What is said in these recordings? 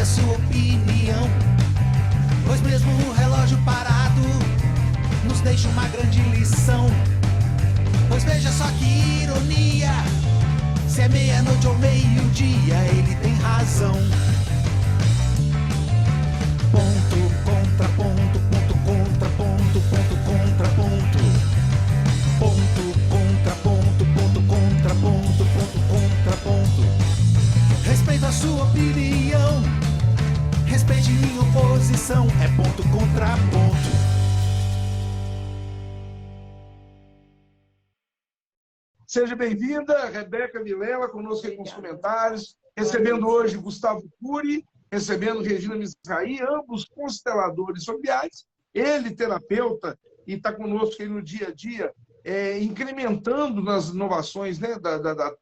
sua opinião, pois mesmo o relógio parado nos deixa uma grande lição. Pois veja só que ironia, se é meia-noite ou meio-dia, ele tem razão. Ponto, contraponto, ponto, contraponto, ponto, contraponto. Ponto, contraponto, ponto, contraponto, ponto, contraponto. Respeito a sua opinião, respeite minha oposição, é ponto, contraponto. Seja bem-vinda, Rebeca Vilela, conosco aqui com os comentários, recebendo hoje Gustavo Cury, recebendo Regina Mizrahi, ambos consteladores familiares, ele terapeuta, e está conosco aí no dia a dia, incrementando nas inovações, né,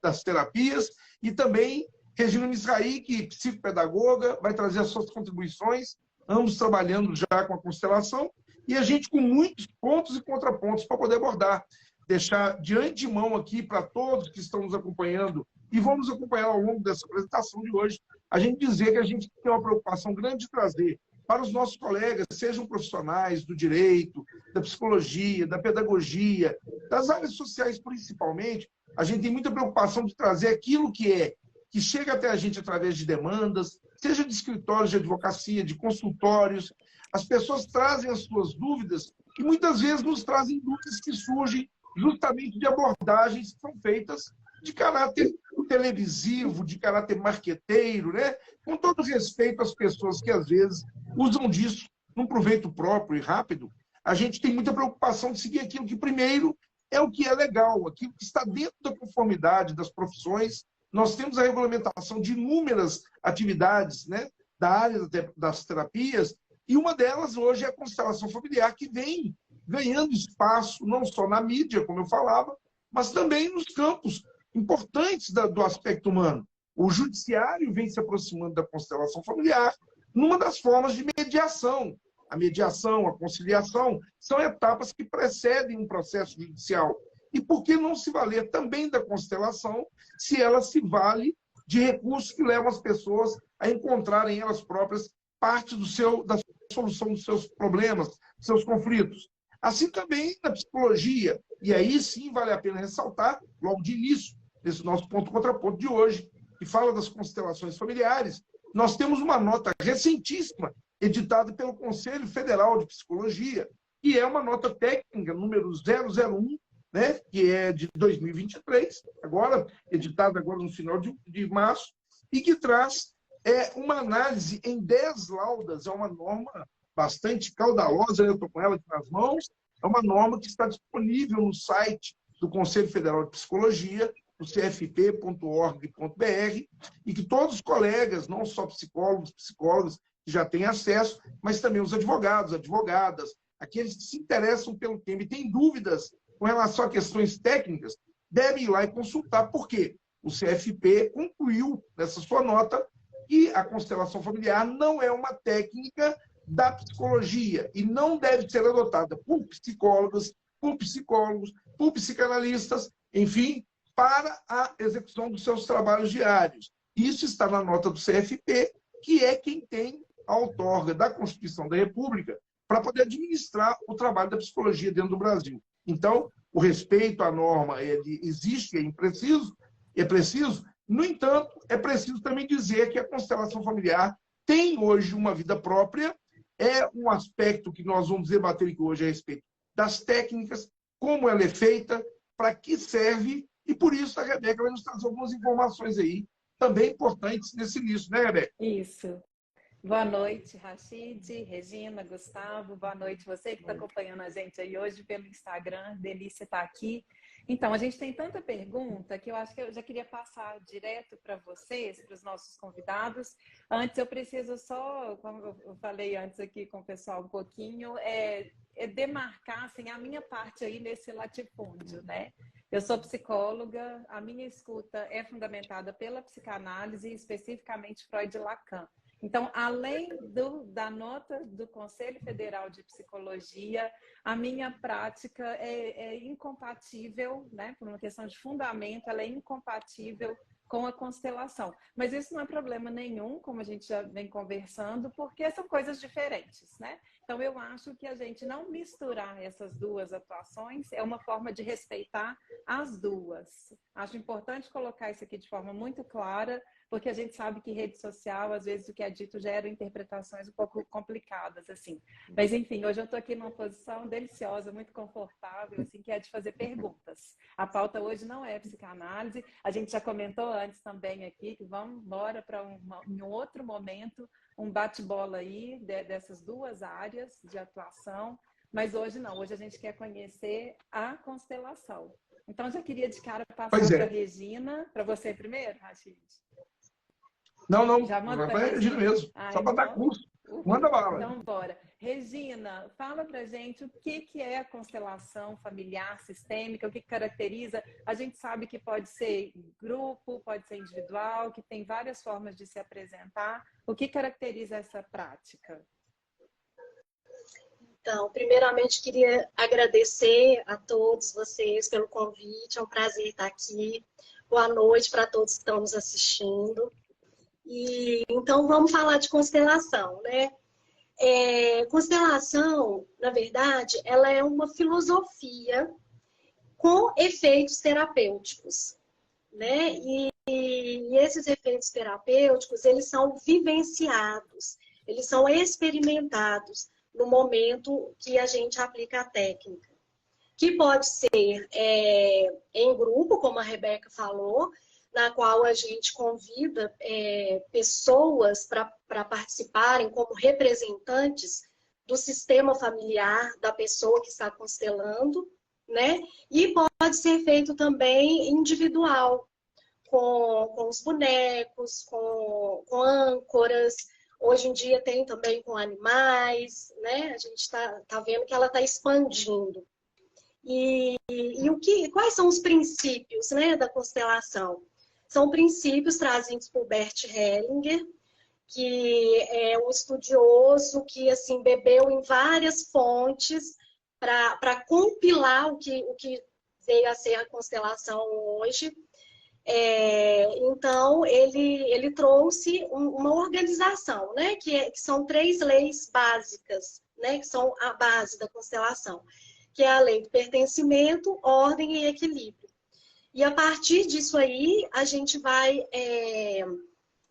das terapias, e também Regina Mizrahi, que é psicopedagoga, vai trazer as suas contribuições, ambos trabalhando já com a constelação, e a gente com muitos pontos e contrapontos para poder abordar. Deixar de antemão aqui para todos que estão nos acompanhando e vão nos acompanhar ao longo dessa apresentação de hoje, a gente dizer que a gente tem uma preocupação grande de trazer para os nossos colegas, sejam profissionais do direito, da psicologia, da pedagogia, das áreas sociais principalmente, a gente tem muita preocupação de trazer aquilo que chega até a gente através de demandas, seja de escritórios de advocacia, de consultórios. As pessoas trazem as suas dúvidas e muitas vezes nos trazem dúvidas que surgem justamente de abordagens que são feitas de caráter televisivo, de caráter marqueteiro, né? Com todo respeito às pessoas que, às vezes, usam disso num proveito próprio e rápido, a gente tem muita preocupação de seguir aquilo que, primeiro, é o que é legal, aquilo que está dentro da conformidade das profissões. Nós temos a regulamentação de inúmeras atividades, né, da área das terapias, e uma delas hoje é a constelação familiar, que vem ganhando espaço, não só na mídia, como eu falava, mas também nos campos importantes do aspecto humano. O judiciário vem se aproximando da constelação familiar numa das formas de mediação. A mediação, a conciliação, são etapas que precedem um processo judicial. E por que não se valer também da constelação, se ela se vale de recursos que levam as pessoas a encontrarem elas próprias parte da solução dos seus problemas, dos seus conflitos? Assim também na psicologia, e aí sim vale a pena ressaltar, logo de início, nesse nosso ponto-contraponto de hoje, que fala das constelações familiares, nós temos uma nota recentíssima, editada pelo Conselho Federal de Psicologia, que é uma nota técnica, número 001, né, que é de 2023, editada agora no final de março, e que traz uma análise em 10 laudas, é uma norma bastante caudalosa, eu estou com ela aqui nas mãos, é uma norma que está disponível no site do Conselho Federal de Psicologia, no cfp.org.br, e que todos os colegas, não só psicólogos, psicólogas, que já têm acesso, mas também os advogados, advogadas, aqueles que se interessam pelo tema e têm dúvidas com relação a questões técnicas, devem ir lá e consultar, porque o CFP concluiu nessa sua nota que a constelação familiar não é uma técnica da psicologia e não deve ser adotada por psicólogas, por psicólogos, por psicanalistas, enfim, para a execução dos seus trabalhos diários. Isso está na nota do CFP, que é quem tem a outorga da Constituição da República para poder administrar o trabalho da psicologia dentro do Brasil. Então, o respeito à norma existe, é preciso, no entanto, é preciso também dizer que a constelação familiar tem hoje uma vida própria, é um aspecto que nós vamos debater aqui hoje a respeito das técnicas, como ela é feita, para que serve, e por isso a Rebeca vai nos trazer algumas informações aí, também importantes nesse início, né, Rebeca? Isso. Boa noite, Rachid, Regina, Gustavo, boa noite você que está acompanhando a gente aí hoje pelo Instagram, delícia estar aqui. Então, a gente tem tanta pergunta que eu acho que eu já queria passar direto para vocês, para os nossos convidados. Antes, eu preciso só, como eu falei antes aqui com o pessoal um pouquinho, demarcar assim, a minha parte aí nesse latifúndio, né? Eu sou psicóloga, a minha escuta é fundamentada pela psicanálise, especificamente Freud e Lacan. Então, além da nota do Conselho Federal de Psicologia, a minha prática é incompatível, né, por uma questão de fundamento, ela é incompatível com a constelação. Mas isso não é problema nenhum, como a gente já vem conversando, porque são coisas diferentes, né? Então, eu acho que a gente não misturar essas duas atuações é uma forma de respeitar as duas. Acho importante colocar isso aqui de forma muito clara, porque a gente sabe que rede social, às vezes, o que é dito gera interpretações um pouco complicadas, assim. Mas, enfim, hoje eu estou aqui numa posição deliciosa, muito confortável, assim, que é de fazer perguntas. A pauta hoje não é psicanálise, a gente já comentou antes também aqui, que vamos embora para em um outro momento, um bate-bola aí dessas duas áreas de atuação, mas hoje não, hoje a gente quer conhecer a constelação. Então, já queria de cara passar para a Regina, para você primeiro, Rachid. Não, já manda vai a Regina mesmo, só para dar curso. Manda bala. Então, bora. Regina, fala pra gente o que é a constelação familiar sistêmica, o que caracteriza. A gente sabe que pode ser grupo, pode ser individual, que tem várias formas de se apresentar. O que caracteriza essa prática? Então, primeiramente, queria agradecer a todos vocês pelo convite. É um prazer estar aqui. Boa noite para todos que estão nos assistindo. E então, vamos falar de constelação, né? Constelação, na verdade, ela é uma filosofia com efeitos terapêuticos, né? E esses efeitos terapêuticos, eles são vivenciados, eles são experimentados no momento que a gente aplica a técnica. Que pode ser em grupo, como a Rebeca falou, na qual a gente convida pessoas para participarem como representantes do sistema familiar da pessoa que está constelando, né? E pode ser feito também individual, com os bonecos, com âncoras. Hoje em dia tem também com animais, né? A gente tá vendo que ela está expandindo. Quais são os princípios, né, da constelação? São princípios trazidos por Bert Hellinger, que é um estudioso que assim bebeu em várias fontes para compilar o que veio a ser a constelação hoje. Então, ele trouxe uma organização, né, que são 3 leis básicas, né, que são a base da constelação, que é a lei do pertencimento, ordem e equilíbrio. E a partir disso aí, a gente vai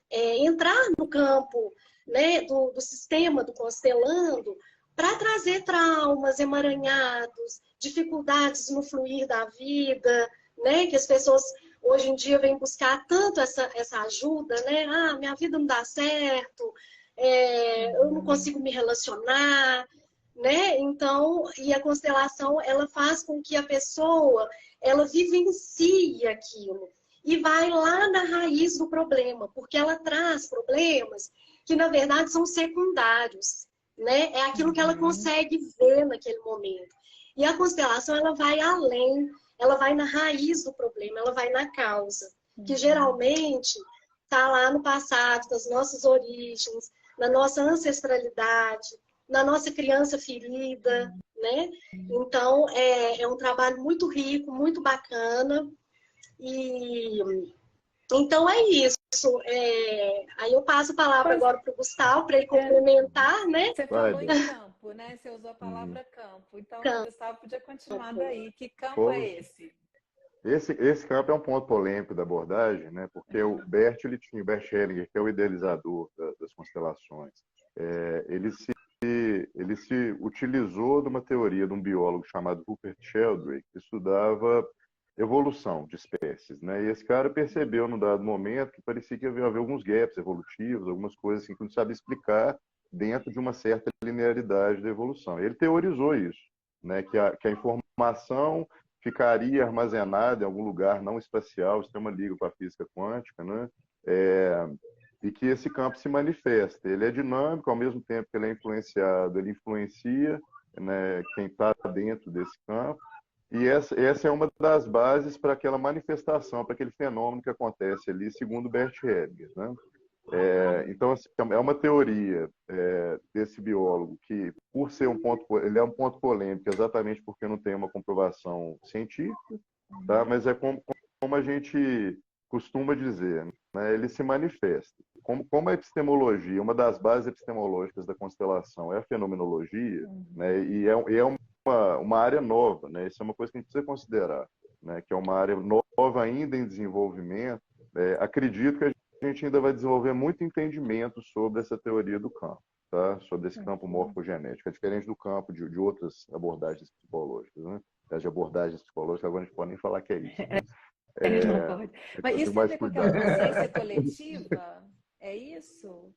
entrar no campo, né, do sistema do constelando para trazer traumas, emaranhados, dificuldades no fluir da vida, né, que as pessoas hoje em dia vêm buscar tanto essa ajuda, né? Ah, minha vida não dá certo, eu não consigo me relacionar, né? Então, e a constelação, ela faz com que a pessoa, ela vivencie aquilo e vai lá na raiz do problema, porque ela traz problemas que, na verdade, são secundários, né? É aquilo que ela consegue ver naquele momento. E a constelação, ela vai além, ela vai na raiz do problema, ela vai na causa, que geralmente está lá no passado, das nossas origens, na nossa ancestralidade, na nossa criança ferida, né? Então, é um trabalho muito rico, muito bacana. E então é isso. Aí eu passo a palavra agora para o Gustavo, para ele complementar, né? Você falou em campo, né? Você usou a palavra campo. Então, o Gustavo podia continuar daí. Que campo é esse? Esse campo é um ponto polêmico da abordagem, né? Porque o Bert Hellinger, que é o idealizador das constelações, ele se utilizou de uma teoria de um biólogo chamado Rupert Sheldrake, que estudava evolução de espécies, né? E esse cara percebeu, num dado momento, que parecia que havia alguns gaps evolutivos, algumas coisas assim, que não sabe explicar dentro de uma certa linearidade da evolução. Ele teorizou isso, né? Que a informação ficaria armazenada em algum lugar não espacial, isso tem uma liga com a física quântica, né? E que esse campo se manifesta. Ele é dinâmico, ao mesmo tempo que ele é influenciado, ele influencia, né, quem está dentro desse campo. E essa é uma das bases para aquela manifestação, para aquele fenômeno que acontece ali, segundo Bert Hellinger, né? Então, assim, é uma teoria desse biólogo que, por ser ele é um ponto polêmico, exatamente porque não tem uma comprovação científica, tá? Mas é como a gente costuma dizer, né, ele se manifesta. Como a epistemologia, uma das bases epistemológicas da constelação é a fenomenologia, né, e é uma área nova, né, isso é uma coisa que a gente precisa considerar, né, que é uma área nova ainda em desenvolvimento. Acredito que a gente ainda vai desenvolver muito entendimento sobre essa teoria do campo, tá? Sobre esse campo morfogenético, é diferente do campo de outras abordagens psicológicas, né? De abordagens psicológicas, agora a gente pode nem falar que é isso, né? Não pode. Mas isso tem a ver com aquela consciência coletiva? É isso?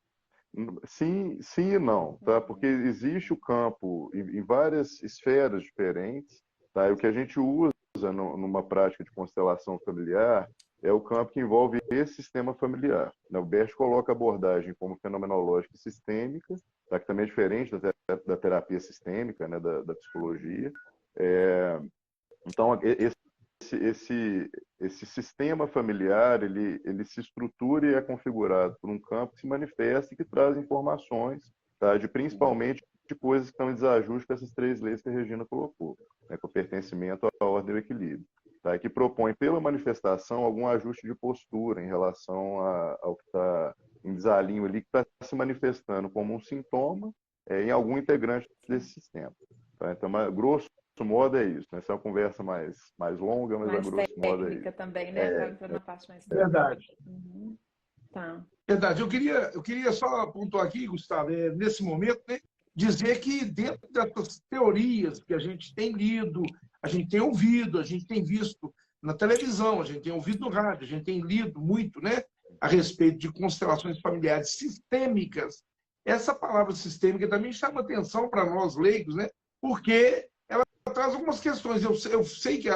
Sim, sim e não, tá? Porque existe o campo em várias esferas diferentes, tá? E o que a gente usa numa prática de constelação familiar é o campo que envolve esse sistema familiar, né? O Bert coloca a abordagem como fenomenológica e sistêmica, tá? Que também é diferente da terapia sistêmica, né? Da psicologia. Então, esse sistema familiar, ele se estrutura e é configurado por um campo que se manifesta e que traz informações, tá? Principalmente de coisas que estão em desajuste com essas três leis que a Regina colocou, né? Com o pertencimento à ordem e ao equilíbrio, tá? E que propõe, pela manifestação, algum ajuste de postura em relação ao que está em desalinho ali, que está se manifestando como um sintoma em algum integrante desse sistema, tá? Então, grosso modo é isso, né? Essa é uma conversa mais longa, mas a grosso modo é isso. Também, né? Vai entrar na parte mais técnica. Verdade. Tá. Verdade. Eu queria só pontuar aqui, Gustavo, nesse momento, né, dizer que dentro dessas teorias que a gente tem lido, a gente tem ouvido, a gente tem visto na televisão, a gente tem ouvido no rádio, a gente tem lido muito, né, a respeito de constelações familiares sistêmicas. Essa palavra sistêmica também chama atenção para nós leigos, né, porque ela traz algumas questões. Eu sei que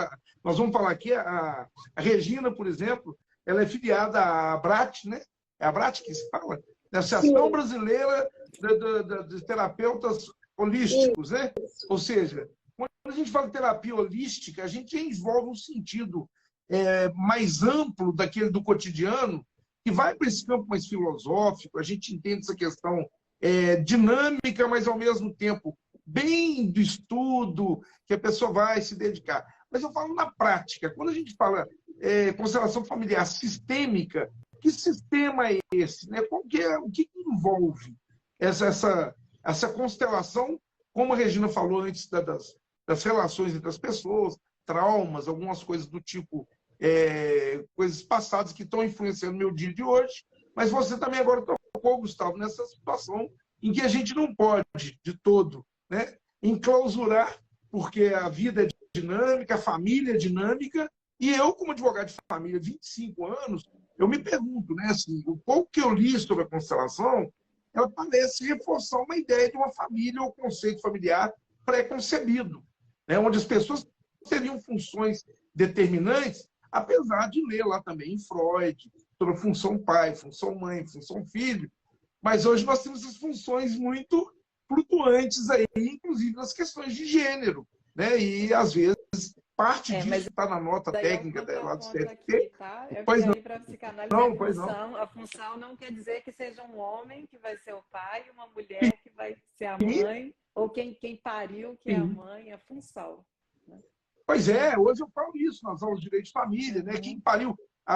nós vamos falar aqui, a Regina, por exemplo, ela é filiada à ABRAT, né? É a ABRAT que se fala? Da Associação Brasileira de Terapeutas Holísticos, né? Ou seja, quando a gente fala de terapia holística, a gente envolve um sentido mais amplo daquele do cotidiano, que vai para esse campo mais filosófico, a gente entende essa questão dinâmica, mas ao mesmo tempo bem do estudo, que a pessoa vai se dedicar. Mas eu falo na prática, quando a gente fala constelação familiar sistêmica, que sistema é esse? Né? O que envolve essa constelação, como a Regina falou antes das relações entre as pessoas, traumas, algumas coisas do tipo, coisas passadas que estão influenciando o meu dia de hoje, mas você também agora tocou, Gustavo, nessa situação em que a gente não pode, de todo, né, enclausurar, porque a vida é dinâmica, a família é dinâmica, e eu, como advogado de família, 25 anos, eu me pergunto, né, assim, o pouco que eu li sobre a constelação, ela parece reforçar uma ideia de uma família ou conceito familiar pré-concebido, né, onde as pessoas teriam funções determinantes, apesar de ler lá também em Freud, sobre a função pai, função mãe, função filho, mas hoje nós temos essas funções muito flutuantes aí, inclusive nas questões de gênero, né? E às vezes parte disso está na nota técnica lá do CFP. Tá? Pois não. Para psicanálise, a função não quer dizer que seja um homem que vai ser o pai, uma mulher que vai ser a mãe, ou quem pariu que é a mãe, a função. Né? Pois é, hoje eu falo isso nas aulas de direito de família, né? Quem pariu.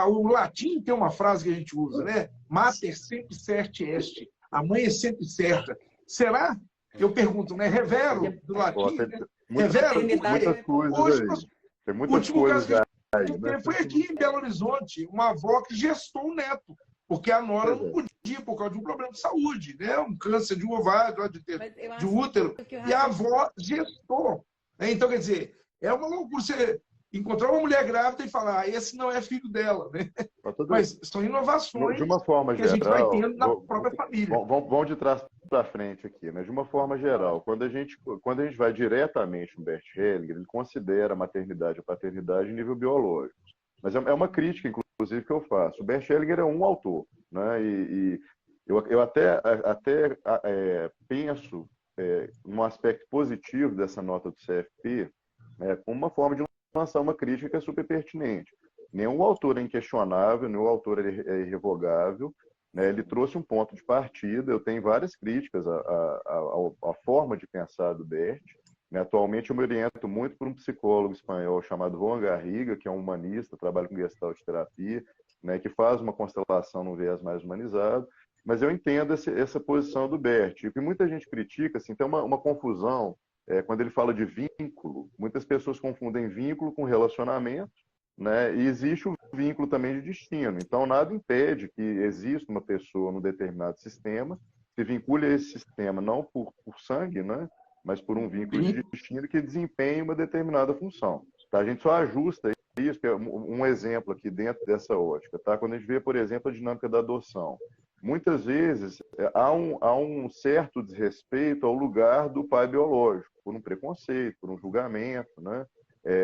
O latim tem uma frase que a gente usa, né? Mater sempre certe est. A mãe é sempre certa. Será? Eu pergunto, né? Revero, do latim, né? Revero, muitas coisas aí. Tem muitas coisas aí. Né? Foi aqui em Belo Horizonte, uma avó que gestou um neto, porque a nora não podia, por causa de um problema de saúde, né? Um câncer de ovário, de útero. E a avó gestou. Né? Então, quer dizer, é uma loucura você encontrar uma mulher grávida e falar, esse não é filho dela, né? Mas são inovações de uma forma que a gente vai tendo na própria família. Vamos de trás para frente aqui, né? De uma forma geral, quando a gente vai diretamente no Bert Hellinger, ele considera a maternidade e a paternidade em nível biológico. Mas é uma crítica, inclusive, que eu faço. O Bert Hellinger é um autor, né? E eu até penso num aspecto positivo dessa nota do CFP, como uma forma de lançar uma crítica que é super pertinente. Nenhum autor é inquestionável, nenhum autor é irrevogável, né? Ele trouxe um ponto de partida. Eu tenho várias críticas à forma de pensar do Bert. Né? Atualmente eu me oriento muito por um psicólogo espanhol chamado Juan Garriga, que é um humanista, trabalha com gestalt terapia, né, que faz uma constelação num viés mais humanizado, mas eu entendo essa posição do Bert. E muita gente critica, assim, tem uma confusão quando ele fala de vínculo. Muitas pessoas confundem vínculo com relacionamento, né, e existe o vínculo também de destino. Então, nada impede que exista uma pessoa num determinado sistema, se vincule a esse sistema não por sangue, né, mas por um vínculo de destino que desempenhe uma determinada função. Tá? A gente só ajusta isso, que é um exemplo aqui dentro dessa ótica. Tá? Quando a gente vê, por exemplo, a dinâmica da adoção. Muitas vezes há um certo desrespeito ao lugar do pai biológico, por um preconceito, por um julgamento, né?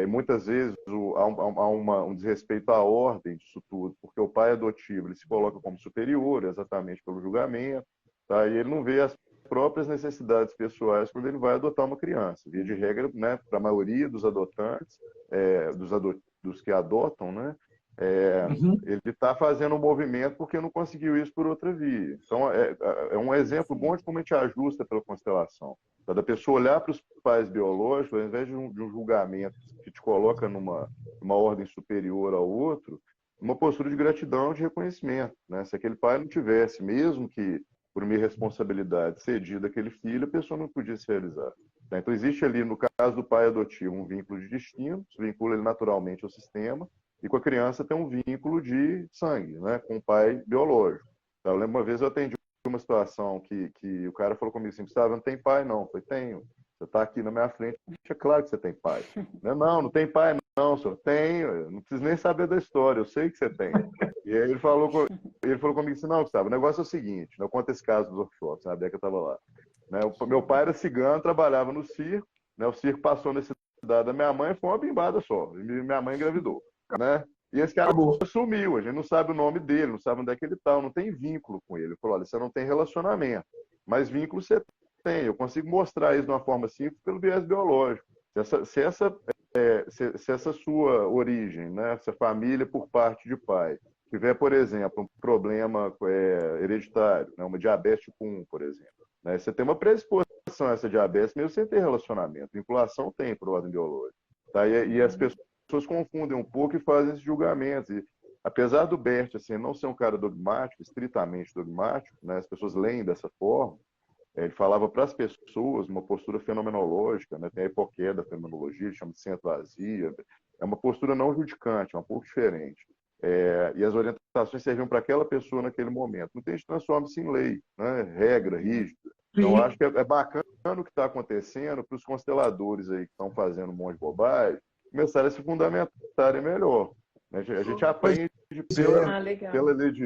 Muitas vezes há um desrespeito à ordem disso tudo, porque o pai adotivo ele se coloca como superior exatamente pelo julgamento, tá? E ele não vê as próprias necessidades pessoais quando ele vai adotar uma criança. Via de regra, né, para a maioria dos adotantes, dos que adotam, né, ele está fazendo um movimento porque não conseguiu isso por outra via. Então, é um exemplo bom de como a gente ajusta pela constelação. Da pessoa olhar para os pais biológicos, ao invés de um julgamento que te coloca numa ordem superior ao outro, uma postura de gratidão, de reconhecimento. Né? Se aquele pai não tivesse, mesmo que por uma irresponsabilidade cedida àquele filho, a pessoa não podia se realizar. Então, existe ali, no caso do pai adotivo, um vínculo de destino, se vincula ele naturalmente ao sistema, e com a criança tem um vínculo de sangue, né, com o pai biológico. Então, eu lembro uma vez eu atendi uma situação que o cara falou comigo assim, Gustavo, não tem pai não. Eu falei, tenho. Você está aqui na minha frente, é claro que você tem pai. Não tem pai não, senhor. Tenho, não preciso nem saber da história, eu sei que você tem. E aí ele falou comigo assim, não, Gustavo, o negócio é o seguinte, eu conto esse caso dos workshops, na Beca estava lá. Né, meu pai era cigano, trabalhava no circo, né, o circo passou nesse cidade da minha mãe, foi uma bimbada só, e minha mãe engravidou. Né? E esse cara sumiu, a gente não sabe o nome dele, não sabe onde é que ele está, não tem vínculo com ele. Ele falou, olha, você não tem relacionamento, mas vínculo você tem. Eu consigo mostrar isso de uma forma simples pelo viés biológico. Se essa sua origem, né, essa família por parte de pai, tiver, por exemplo, um problema hereditário, né, uma diabetes tipo 1, por exemplo, né, você tem uma predisposição a essa diabetes mesmo sem ter relacionamento. Vinculação tem por ordem biológica. Tá? E as pessoas confundem um pouco e fazem esses julgamentos. E, apesar do Bert assim, não ser um cara dogmático, estritamente dogmático, né, as pessoas leem dessa forma, ele falava para as pessoas uma postura fenomenológica, né, tem a hipoqué da fenomenologia, chama de centro vazia, é uma postura não judicante, é um pouco diferente. E as orientações serviam para aquela pessoa naquele momento. Muita gente transforma-se em lei, né, regra rígida. Então, eu acho que é bacana o que está acontecendo para os consteladores aí que estão fazendo um monte de bobagem começarem a se fundamentarem melhor. A gente aprende pela lei de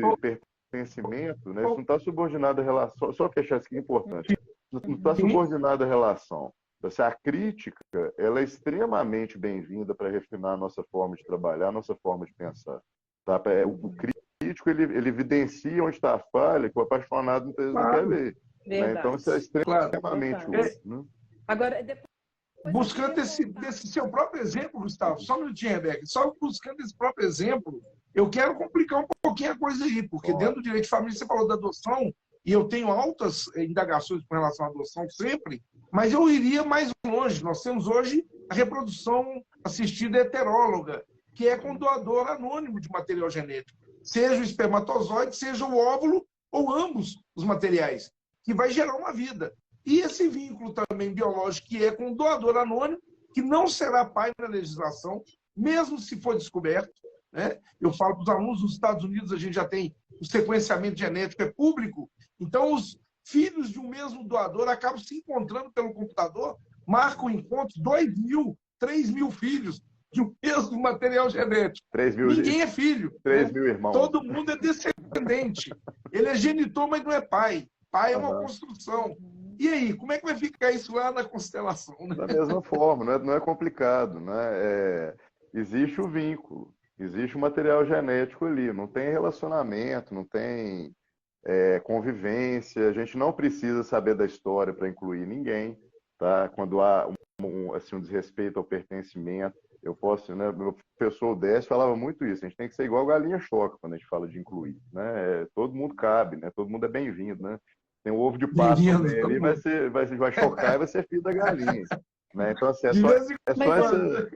pertencimento, né? Isso não está subordinado à relação. Só fechar isso que é importante. Não está subordinado à relação. A crítica ela é extremamente bem-vinda para refinar a nossa forma de trabalhar, a nossa forma de pensar. Tá? O crítico ele evidencia onde está a falha que o apaixonado muitas vezes não quer ver. Né? Então, isso é extremamente útil. Né? Agora, buscando desse seu próprio exemplo, Gustavo, só um minutinho, Rebeca, só buscando esse próprio exemplo, eu quero complicar um pouquinho a coisa aí, porque dentro do direito de família você falou da adoção, e eu tenho altas indagações com relação à adoção sempre, mas eu iria mais longe. Nós temos hoje a reprodução assistida heteróloga, que é com doador anônimo de material genético, seja o espermatozoide, seja o óvulo, ou ambos os materiais, que vai gerar uma vida. E esse vínculo também biológico, que é com o doador anônimo, que não será pai na legislação, mesmo se for descoberto. Né? Eu falo para os alunos, nos Estados Unidos a gente já tem o sequenciamento genético, é público, então os filhos de um mesmo doador acabam se encontrando pelo computador, marcam encontros, 2.000, 3.000 filhos de um mesmo material genético. 3.000 Ninguém é filho. 3.000 irmãos. Todo mundo é descendente. Ele é genitor, mas não é pai. Pai é uma construção. E aí, como é que vai ficar isso lá na constelação? Né? Da mesma forma, não é complicado. Né? Existe o vínculo, existe o material genético ali, não tem relacionamento, não tem convivência, a gente não precisa saber da história para incluir ninguém. Tá? Quando há um desrespeito ao pertencimento, eu posso, né, meu professor Décio falava muito isso, a gente tem que ser igual galinha choca quando a gente fala de incluir. Né? Todo mundo cabe, né? Todo mundo é bem-vindo. Né? Tem um ovo de pato ali, vai chocar e vai ser filho da galinha. Né? Então, assim, é só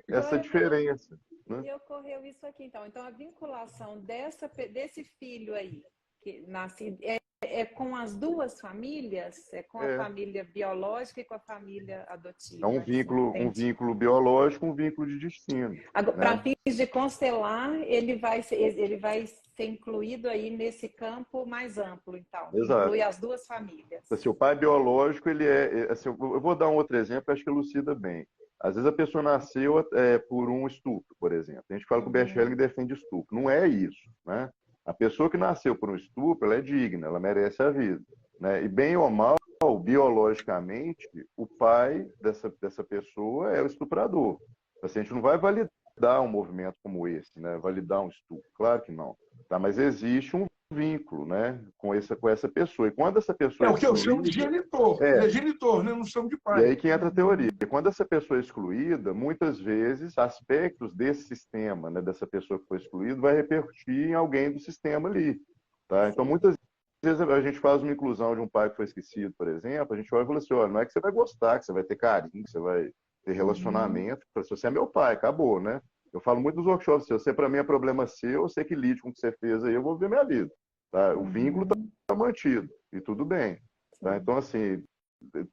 essa diferença. né? E ocorreu isso aqui, então. Então, a vinculação desse filho aí, que nasce, é com as duas famílias? É com a família biológica e com a família adotiva? É um vínculo biológico, um vínculo de destino. Para Né? fins de constelar, ele vai ser incluído aí nesse campo mais amplo, então. Exato. Inclui as duas famílias. Assim, o pai biológico, ele assim, eu vou dar um outro exemplo, acho que elucida bem. Às vezes a pessoa nasceu por um estupro, por exemplo. A gente fala que o Bert Helling defende estupro. Não é isso, né? A pessoa que nasceu por um estupro, ela é digna, ela merece a vida, né? E bem ou mal, biologicamente, o pai dessa pessoa é o estuprador. Assim, a gente não vai validar um movimento como esse, né? Validar um estupro, claro que não. Tá? Mas existe um vínculo, né? com essa pessoa. E quando essa pessoa É o que eu chamo de genitor. Ele é genitor, né? Não chamo de pai. E aí que entra a teoria. Quando essa pessoa é excluída, muitas vezes aspectos desse sistema, né, dessa pessoa que foi excluída, vai repercutir em alguém do sistema ali. Tá? Então, muitas vezes a gente faz uma inclusão de um pai que foi esquecido, por exemplo, a gente olha e fala assim, olha, não é que você vai gostar, que você vai ter carinho, que você vai ter relacionamento, se você é meu pai, acabou, né? Eu falo muito nos workshops, se você para mim é problema seu, você que lide com o que você fez aí, eu vou ver minha vida. Tá? O vínculo está mantido, e tudo bem. Tá? Então, assim,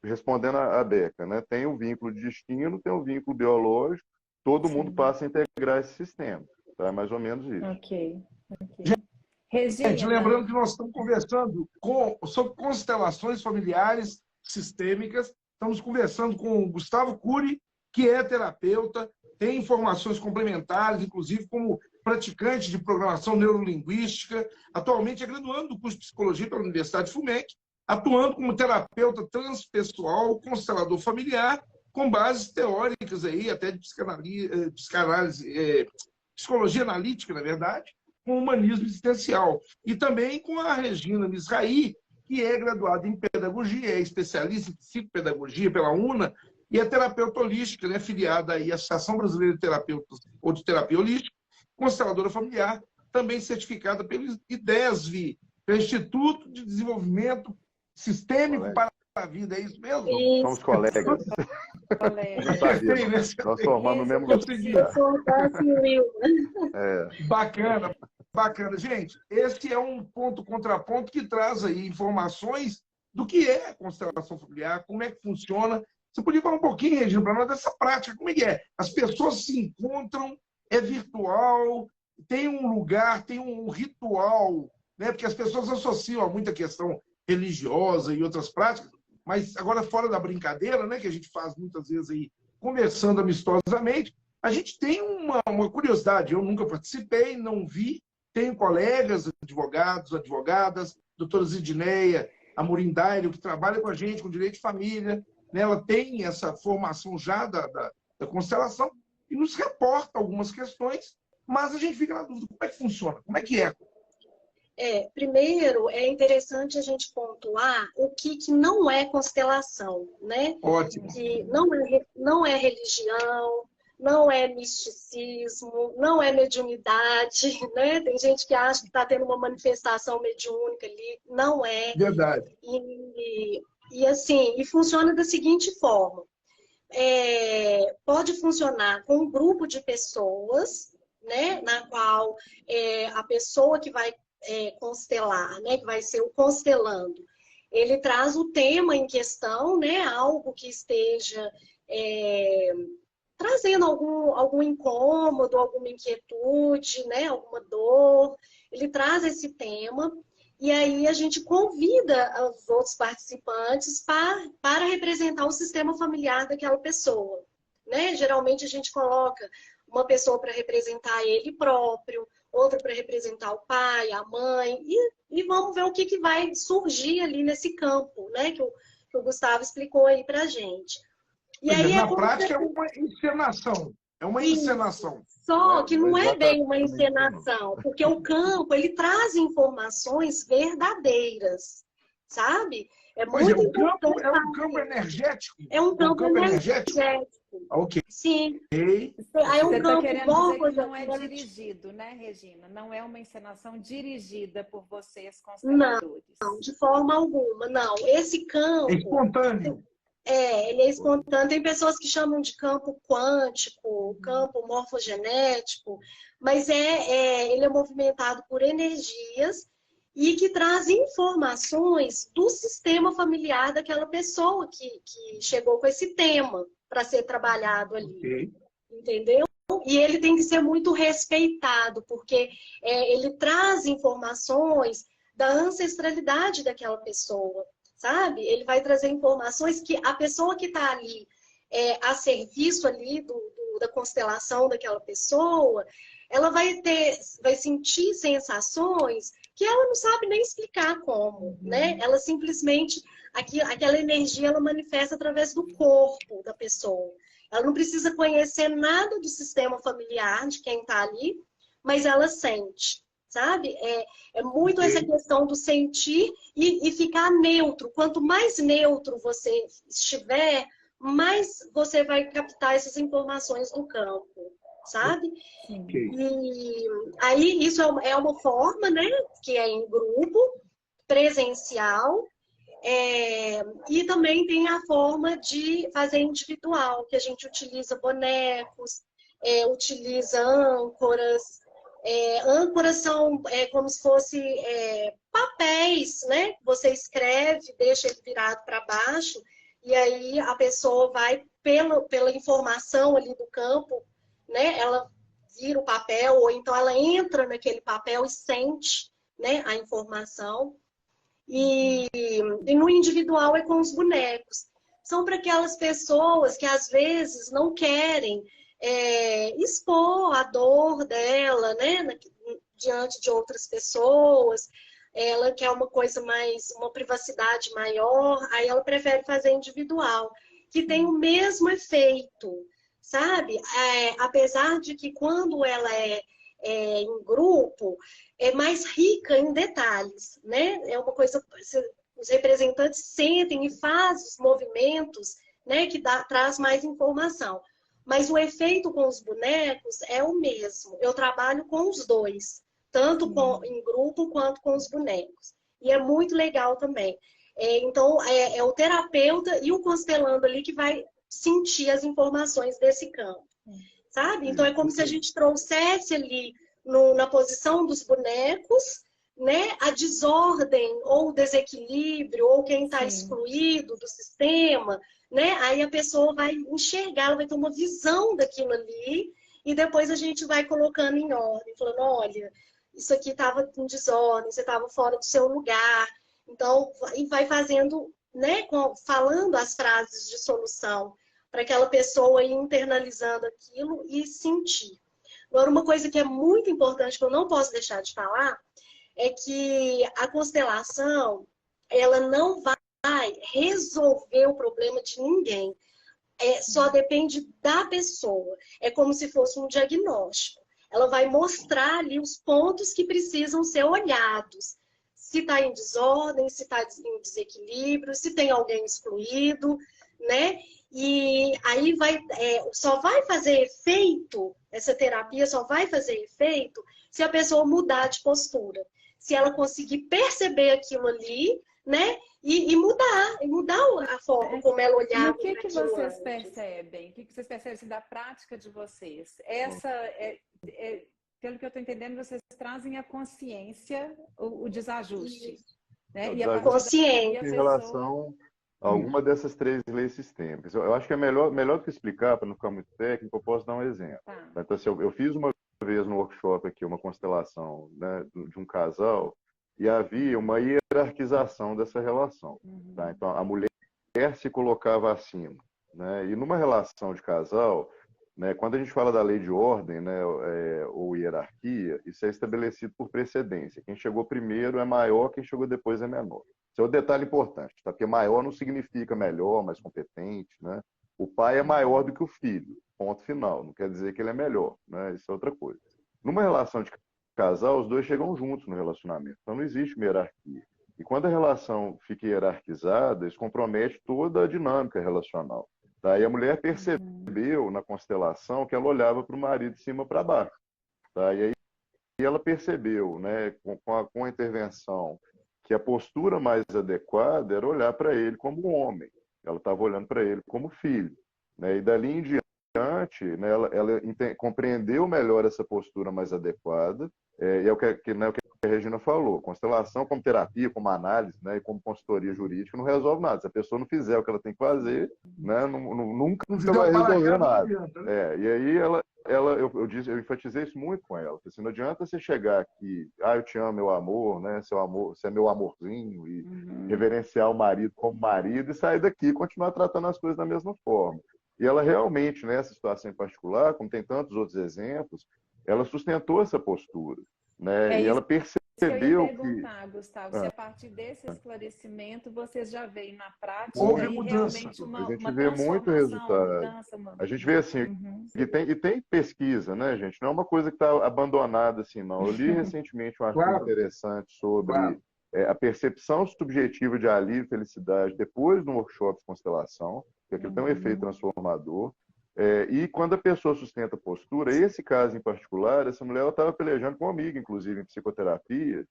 respondendo a Beca, né? Tem um vínculo de destino, tem um vínculo biológico, todo mundo passa a integrar esse sistema. Tá? É mais ou menos isso. Ok. Regina. Gente, lembrando que nós estamos conversando sobre constelações familiares sistêmicas. Estamos conversando com o Gustavo Cury, que é terapeuta, tem informações complementares, inclusive como praticante de programação neurolinguística, atualmente é graduando do curso de psicologia pela Universidade FUMEC, atuando como terapeuta transpessoal, constelador familiar, com bases teóricas aí, até de psicanálise, psicologia analítica, na verdade, com humanismo existencial. E também com a Regina Misrahi, que é graduada em pedagogia, é especialista em psicopedagogia pela UNA, e é terapeuta holística, né, filiada aí à Associação Brasileira de Terapeutas ou de Terapia Holística, consteladora familiar, também certificada pelo IDESV, pelo Instituto de Desenvolvimento Sistêmico para a Vida, é isso mesmo? Isso. Somos colegas. Nós formamos no mesmo Bacana, bacana. Gente, esse é um ponto contraponto que traz aí informações do que é a constelação familiar, como é que funciona. Você podia falar um pouquinho, Regina, para nós dessa prática, como é que é? As pessoas se encontram, é virtual, tem um lugar, tem um ritual, né? Porque as pessoas associam a muita questão religiosa e outras práticas, mas agora fora da brincadeira, né, que a gente faz muitas vezes aí, conversando amistosamente, a gente tem uma curiosidade. Eu nunca participei, não vi, tenho colegas, advogados, advogadas, doutora Zidineia Amorim Dairo, que trabalha com a gente com direito de família, né? Ela tem essa formação já da constelação e nos reporta algumas questões, mas a gente fica na dúvida, como é que funciona? Como é que é? Primeiro, é interessante a gente pontuar o que não é constelação, né? Ótimo. Que não é religião, não é misticismo, não é mediunidade, né? Tem gente que acha que está tendo uma manifestação mediúnica ali, não é. Verdade. E assim, funciona da seguinte forma. Pode funcionar com um grupo de pessoas, né? Na qual a pessoa que vai constelar, né, que vai ser o constelando, ele traz o tema em questão, né, algo que esteja trazendo algum incômodo, alguma inquietude, né, alguma dor, ele traz esse tema, e aí a gente convida os outros participantes para representar o sistema familiar daquela pessoa, né? Geralmente a gente coloca uma pessoa para representar ele próprio, outra para representar o pai, a mãe, e vamos ver o que vai surgir ali nesse campo, né? Que o Gustavo explicou aí pra gente. E aí na prática é uma encenação. É uma encenação. Só que não é bem uma encenação, porque o campo, ele traz informações verdadeiras, sabe? Mas é um campo energético? É um campo energético. Ok. Sim. Aí você está querendo dizer que não é dirigido, né, Regina? Não é uma encenação dirigida por vocês, consteladores. Não, de forma alguma, não. Esse campo... É espontâneo. ele é espontâneo. Tem pessoas que chamam de campo quântico, campo morfogenético, mas ele é movimentado por energias e que traz informações do sistema familiar daquela pessoa que chegou com esse tema para ser trabalhado ali. Ok. Entendeu? E ele tem que ser muito respeitado, porque ele traz informações da ancestralidade daquela pessoa, sabe? Ele vai trazer informações que a pessoa que está ali a serviço ali da constelação daquela pessoa, ela vai sentir sensações que ela não sabe nem explicar como, né? Ela simplesmente, aquela energia, ela manifesta através do corpo da pessoa. Ela não precisa conhecer nada do sistema familiar de quem está ali, mas ela sente, sabe? É muito essa questão do sentir e ficar neutro. Quanto mais neutro você estiver, mais você vai captar essas informações do campo, sabe? Ok. E aí isso é uma forma, né? Que é em grupo, presencial. E também tem a forma de fazer individual, que a gente utiliza bonecos, utiliza âncoras. Âncoras são como se fosse papéis, né? Você escreve, deixa ele virado para baixo, e aí a pessoa vai, pela informação ali do campo, né? Ela vira o papel, ou então ela entra naquele papel e sente, né, a informação. E no individual é com os bonecos. São para aquelas pessoas que às vezes não querem expor a dor dela, né, diante de outras pessoas. Ela quer uma coisa mais, uma privacidade maior, aí ela prefere fazer individual, que tem o mesmo efeito, sabe? Apesar de que quando ela em grupo, é mais rica em detalhes, né? É uma coisa, os representantes sentem e fazem os movimentos, né, que traz mais informação. Mas o efeito com os bonecos é o mesmo. Eu trabalho com os dois, tanto em grupo quanto com os bonecos. E é muito legal também. Então, é o terapeuta e o constelando ali que vai sentir as informações desse campo. Sabe? Então é como se a gente trouxesse ali na posição dos bonecos, né, a desordem ou o desequilíbrio ou quem está excluído do sistema, né? Aí a pessoa vai enxergar, ela vai ter uma visão daquilo ali e depois a gente vai colocando em ordem, falando, olha, isso aqui estava em desordem, você estava fora do seu lugar. Então, e vai fazendo, né, falando as frases de solução para aquela pessoa ir internalizando aquilo e sentir. Agora, uma coisa que é muito importante, que eu não posso deixar de falar, é que a constelação, ela não vai resolver o problema de ninguém. Só depende da pessoa. É como se fosse um diagnóstico. Ela vai mostrar ali os pontos que precisam ser olhados. Se está em desordem, se está em desequilíbrio, se tem alguém excluído, né? E aí só vai fazer efeito, essa terapia só vai fazer efeito se a pessoa mudar de postura. Se ela conseguir perceber aquilo ali, né? E mudar a forma como ela olhava. E o que vocês percebem? O que vocês percebem assim, da prática de vocês? Pelo que eu estou entendendo, vocês trazem a consciência, o desajuste. Né? E a consciência. Em relação a alguma dessas três leis sistêmicas. Eu acho que é melhor do que explicar, para não ficar muito técnico, eu posso dar um exemplo. Tá. Então, assim, eu fiz uma vez no workshop aqui uma constelação, né, de um casal e havia uma hierarquização dessa relação. Tá? Então, a mulher se colocava acima. Né? E numa relação de casal, né, quando a gente fala da lei de ordem, né, ou hierarquia, isso é estabelecido por precedência. Quem chegou primeiro é maior, quem chegou depois é menor. Isso é um detalhe importante, tá? Porque maior não significa melhor, mais competente. Né? O pai é maior do que o filho, ponto final. Não quer dizer que ele é melhor, né? Isso é outra coisa. Numa relação de casal, os dois chegam juntos no relacionamento. Então não existe uma hierarquia. E quando a relação fica hierarquizada, isso compromete toda a dinâmica relacional. Daí a mulher percebeu na constelação que ela olhava para o marido de cima para baixo. Tá? E aí ela percebeu, né, com a intervenção, que a postura mais adequada era olhar para ele como um homem. ela estava olhando para ele como filho, né? E dali em diante, né, ela compreendeu melhor essa postura mais adequada, e é o né, o que a Regina falou, constelação como terapia, como análise, né, e como consultoria jurídica não resolve nada. Se a pessoa não fizer o que ela tem que fazer, né, nunca Não fizer vai o para resolver cá, não nada. adianta, né? E aí eu enfatizei isso muito com ela. Assim, não adianta você chegar aqui, eu te amo, meu amor, né, seu amor, você é meu amorzinho, e reverenciar o marido como marido e sair daqui e continuar tratando as coisas da mesma forma. E ela realmente, nessa situação em particular, como tem tantos outros exemplos, ela sustentou essa postura, né? É E ela isso que eu ia percebeu que perguntar, Gustavo, se a partir desse esclarecimento vocês já veem na prática Houve e mudança. realmente a gente uma vê muito transformação, uma resultado. mudança, A gente vê assim, Uhum. e tem pesquisa, né, gente? Não é uma coisa que está abandonada assim, não. Eu li recentemente um artigo Claro, interessante sobre claro. a percepção subjetiva de alívio e felicidade depois de um workshop de constelação, que aquilo tem um efeito transformador. E quando a pessoa sustenta a postura, esse caso em particular, essa mulher estava pelejando comigo, inclusive, em psicoterapia,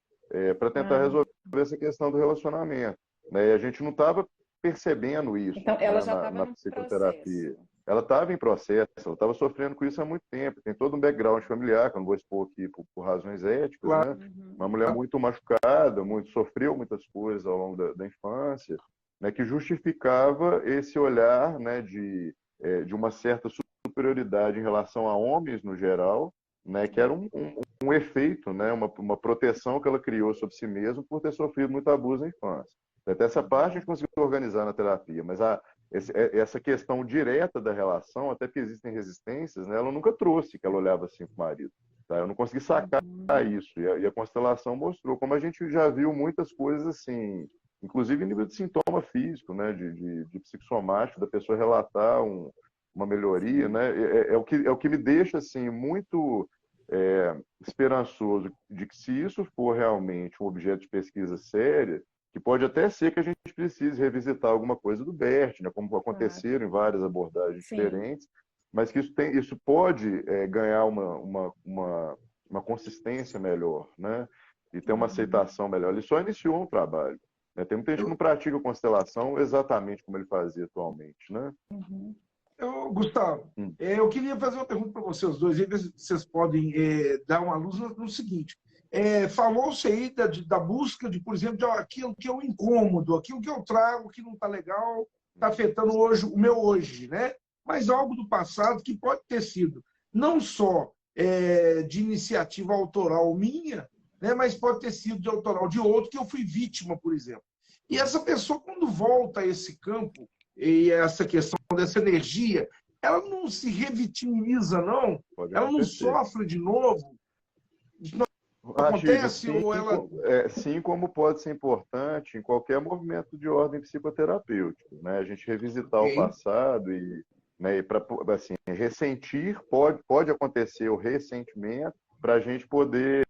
para tentar resolver essa questão do relacionamento, né? E a gente não estava percebendo isso, Então, ela né, já estava na no psicoterapia. processo. Ela estava em processo, ela estava sofrendo com isso há muito tempo, tem todo um background familiar, que eu não vou expor aqui por razões éticas, Claro. né? Uma mulher muito machucada, sofreu muitas coisas ao longo da infância, né, que justificava esse olhar, né, de uma certa superioridade em relação a homens no geral, né, que era um efeito, né, uma proteção que ela criou sobre si mesma por ter sofrido muito abuso na infância. Até essa parte a gente conseguiu organizar na terapia, mas essa questão direta da relação, até que existem resistências, né, ela nunca trouxe que ela olhava assim para o marido. Tá? Eu não consegui sacar isso. E a constelação mostrou, como a gente já viu muitas coisas assim, inclusive em nível de sintoma físico, né, de psicossomático, da pessoa relatar uma melhoria, né, é o que me deixa assim muito esperançoso de que se isso for realmente um objeto de pesquisa séria, que pode até ser que a gente precise revisitar alguma coisa do Bert, né, como aconteceram em várias abordagens diferentes, mas que isso pode ganhar uma consistência melhor, né, e ter uma aceitação melhor. Ele só iniciou um trabalho. Né? Tem muita gente que não pratica constelação exatamente como ele fazia atualmente, né? Gustavo, eu queria fazer uma pergunta para vocês dois, aí ver se vocês podem dar uma luz no seguinte. Falou-se aí da busca de, por exemplo, de aquilo que é o incômodo, aquilo que eu trago que não está legal, está afetando hoje, o meu hoje, né? Mas algo do passado que pode ter sido não só de iniciativa autoral minha, né? Mas pode ter sido de autoral de outro, que eu fui vítima, por exemplo. E essa pessoa, quando volta a esse campo, e essa questão dessa energia, ela não se revitimiza, não? Pode Ela não acontecer. sofre de novo? Não acontece? Sim, Ou ela... sim, como pode ser importante em qualquer movimento de ordem psicoterapêutica, né? A gente revisitar o passado né, e para assim, ressentir, pode acontecer o ressentimento para a gente poder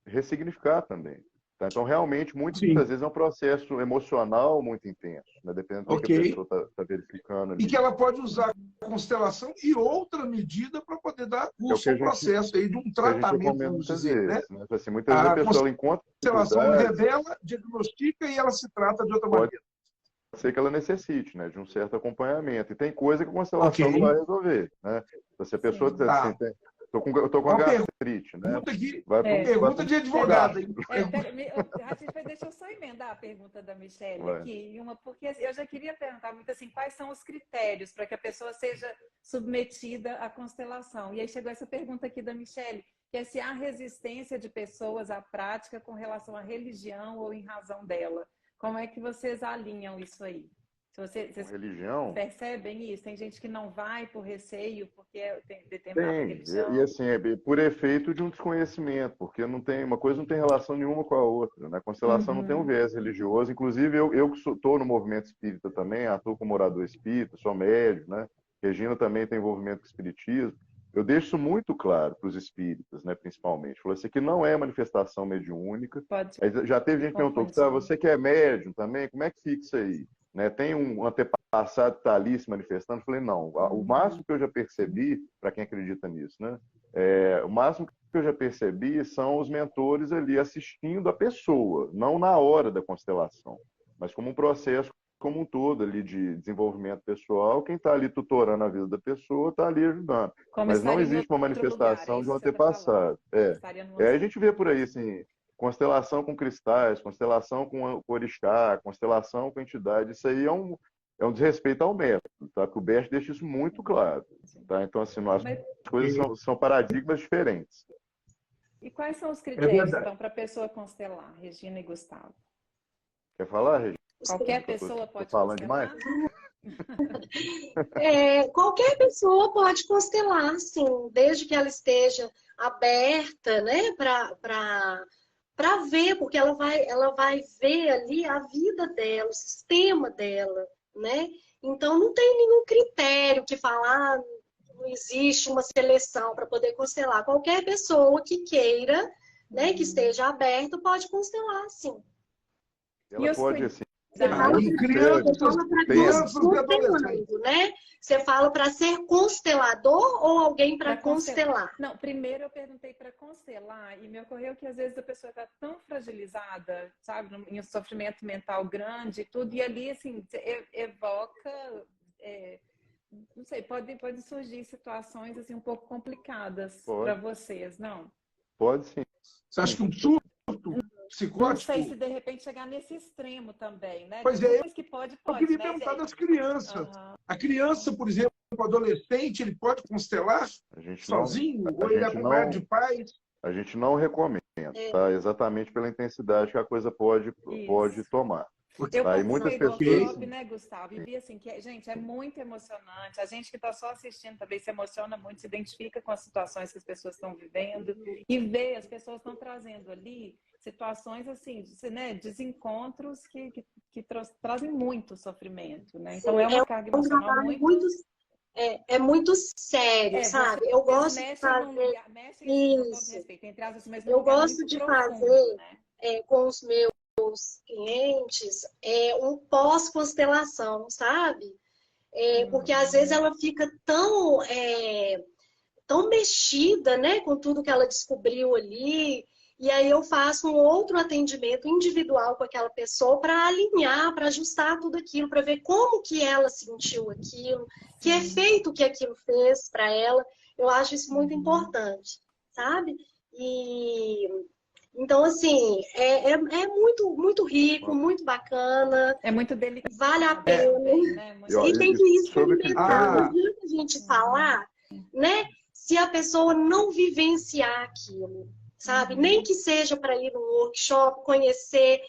ressignificar também. Tá? Então, realmente, muitas vezes é um processo emocional muito intenso, né? Dependendo do que a pessoa está verificando ali. E que ela pode usar a constelação e outra medida para poder dar curso ao processo aí de um tratamento, vamos dizer. Né? Assim, muitas vezes a pessoa encontra a constelação revela, diagnostica e ela se trata de outra maneira. Pode ser que ela necessite, né, de um certo acompanhamento. E tem coisa que a constelação não vai resolver. Né? Se a pessoa assim, eu tô com gastrite, né? Pergunta de advogado. Deixa eu só emendar a pergunta da Michelle aqui, porque eu já queria perguntar muito assim, quais são os critérios para que a pessoa seja submetida à constelação? E aí chegou essa pergunta aqui da Michelle, que é se há resistência de pessoas à prática com relação à religião ou em razão dela. Como é que vocês alinham isso aí? Vocês religião? percebem isso? Tem gente que não vai por receio, porque tem determinada religião. E assim, por efeito de um desconhecimento, porque uma coisa não tem relação nenhuma com a outra. Né? A constelação não tem um viés religioso. Inclusive, eu que estou no movimento espírita também, atuo como orador espírita, sou médium, né? Regina também tem envolvimento com o espiritismo. Eu deixo isso muito claro para os espíritas, né, principalmente. Falou assim, que não é manifestação mediúnica. Já teve gente que perguntou, você que é médium também, como é que fica isso aí? Né, tem um antepassado que está ali se manifestando? Eu falei, não. O máximo que eu já percebi, para quem acredita nisso, né, o máximo que eu já percebi são os mentores ali assistindo a pessoa, não na hora da constelação, mas como um processo como um todo ali de desenvolvimento pessoal, quem está ali tutorando a vida da pessoa está ali ajudando. Como Mas não estaria em existe uma outro lugar, é manifestação de isso um que você está falando. antepassado. Estaria num A outro gente vê por aí, assim, constelação com cristais, constelação com orixá, constelação com entidade, isso aí é um desrespeito ao método, tá? Porque o Bert deixa isso muito claro, tá? Então, assim, as Mas, coisas são paradigmas diferentes. e quais são os É critérios, verdade. então, para a pessoa constelar, Regina e Gustavo? Quer falar, Regina? Qualquer pessoa Tô pode falando demais? constelar? Qualquer pessoa pode constelar, sim, desde que ela esteja aberta, né, para ver, porque ela vai ver ali a vida dela, o sistema dela, né? Então não tem nenhum critério que falar, não existe uma seleção para poder constelar. Qualquer pessoa que queira, né, que esteja aberta, pode constelar, sim. E Ela os pode, assim, Você fala E para crianças e adolescentes. constelando, né? Você fala para ser constelador ou alguém para constelar? Não, primeiro eu perguntei para constelar e me ocorreu que às vezes a pessoa está tão fragilizada, sabe, em um sofrimento mental grande e tudo, e ali, assim, evoca, não sei, pode surgir situações, assim, um pouco complicadas para vocês, não? Pode sim. Você acha que um surto Não psicótico? sei se de repente chegar nesse extremo também, né? Pois é, Mas que pode, eu queria né, perguntar gente? das crianças. A criança, por exemplo, o adolescente, ele pode constelar A gente sozinho? não, Ou ele é acompanhado de pais? a gente não recomenda, tá? Exatamente pela intensidade que a coisa pode Isso. tomar. Eu Tá? E muitas participei do pessoas, workshop, né, Gustavo? E vi assim que, gente, é muito emocionante. A gente que está só assistindo também se emociona muito, se identifica com as situações que as pessoas estão vivendo e vê, as pessoas estão trazendo ali situações assim, né, desencontros que trazem muito sofrimento, né? Então é uma carga emocional muito. É muito sério, sabe? Eu gosto de fazer Mexe com todo isso. respeito, entre aspas, mas num Eu lugar gosto muito de profundo, fazer né? com os meus clientes um pós-constelação, sabe? Porque às vezes ela fica tão mexida, né, com tudo que ela descobriu ali, e aí eu faço um outro atendimento individual com aquela pessoa para alinhar, para ajustar tudo aquilo, para ver como que ela sentiu aquilo, que efeito que aquilo fez para ela. Eu acho isso muito importante, sabe? E então, assim, é muito, muito rico, muito bacana. É muito delicado. Vale a pena. Também, né? E tem que experimentar. Não Ah. adianta a gente falar, né? Se a pessoa não vivenciar aquilo, sabe? Nem que seja para ir num workshop, conhecer.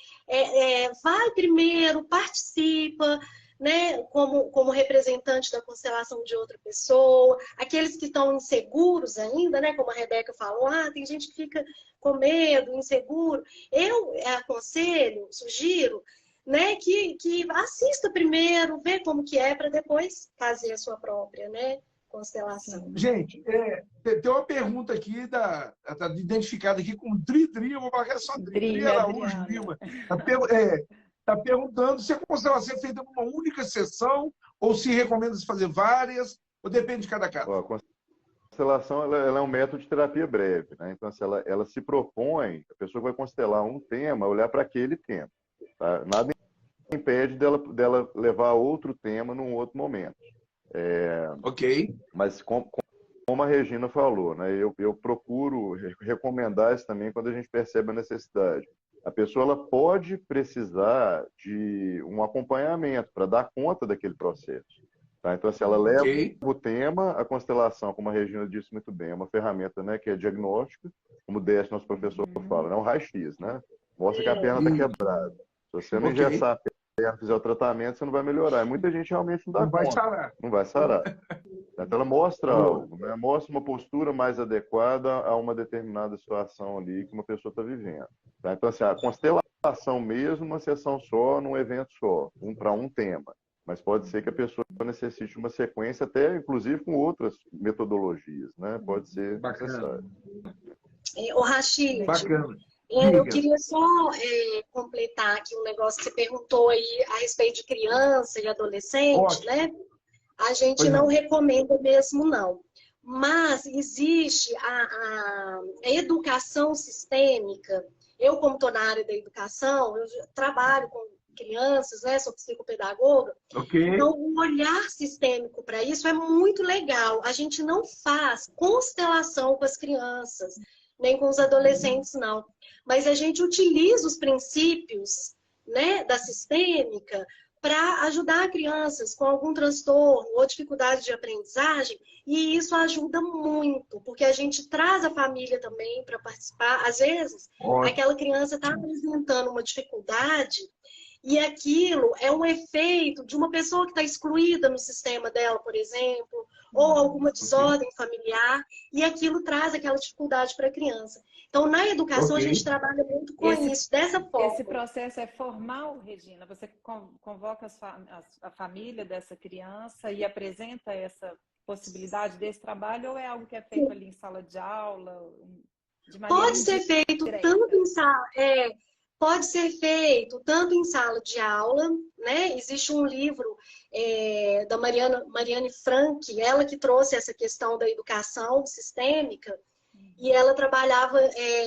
Vai primeiro, participa, né? Como representante da constelação de outra pessoa. Aqueles que estão inseguros ainda, né? Como a Rebeca falou, tem gente que fica com medo, inseguro. Eu aconselho, sugiro, né, que assista primeiro, vê como que é, para depois fazer a sua própria, né, constelação. Gente, tem uma pergunta aqui, tá identificada aqui como Dri, eu vou marcar só Dri Araújo Lima. Está perguntando se a constelação é feita numa única sessão ou se recomenda se fazer várias, ou depende de cada caso. a constelação ela é um método de terapia breve, né? Então, se ela se propõe, a pessoa vai constelar um tema, olhar para aquele tema. Tá? Nada impede dela levar outro tema num outro momento. Ok. Mas como a Regina falou, né, eu procuro recomendar isso também quando a gente percebe a necessidade. A pessoa ela pode precisar de um acompanhamento para dar conta daquele processo. Tá? Então, se ela leva o tema, a constelação, como a Regina disse muito bem, é uma ferramenta, né, que é diagnóstica, como o Décio, nosso professor, fala, é um raio-x, né? Mostra que a perna está quebrada. Se você não engessar a perna, fizer o tratamento, você não vai melhorar. E muita gente realmente não dá conta. Vai sarar. Não vai sarar. Então, ela mostra algo, né? Mostra uma postura mais adequada a uma determinada situação ali que uma pessoa está vivendo. Tá? Então, assim, a constelação mesmo, uma sessão só, num evento só, para um tema. Mas pode ser que a pessoa necessite uma sequência, até inclusive com outras metodologias, né? Pode ser necessário. O Rachid, Bacana. eu queria só completar aqui um negócio que você perguntou aí a respeito de criança e adolescente, né? A gente não recomenda mesmo, não. Mas existe a educação sistêmica. Eu, como estou na área da educação, eu trabalho com crianças, né? Sou psicopedagoga. Ok. Então, o olhar sistêmico para isso é muito legal. A gente não faz constelação com as crianças, nem com os adolescentes, não. Mas a gente utiliza os princípios, né, da sistêmica para ajudar crianças com algum transtorno ou dificuldade de aprendizagem, e isso ajuda muito, porque a gente traz a família também para participar. Às vezes, aquela criança está apresentando uma dificuldade e aquilo é um efeito de uma pessoa que está excluída no sistema dela, por exemplo, ou alguma desordem familiar, e aquilo traz aquela dificuldade para a criança. Então, na educação, a gente trabalha muito com isso, dessa forma. Esse processo é formal, Regina? Você convoca a família dessa criança e apresenta essa possibilidade desse trabalho, ou é algo que é feito ali em sala de aula? De maneira Pode ser feito tanto em sala... Pode ser feito tanto em sala de aula, né? Existe um livro da Mariane Frank, ela que trouxe essa questão da educação sistêmica, e ela trabalhava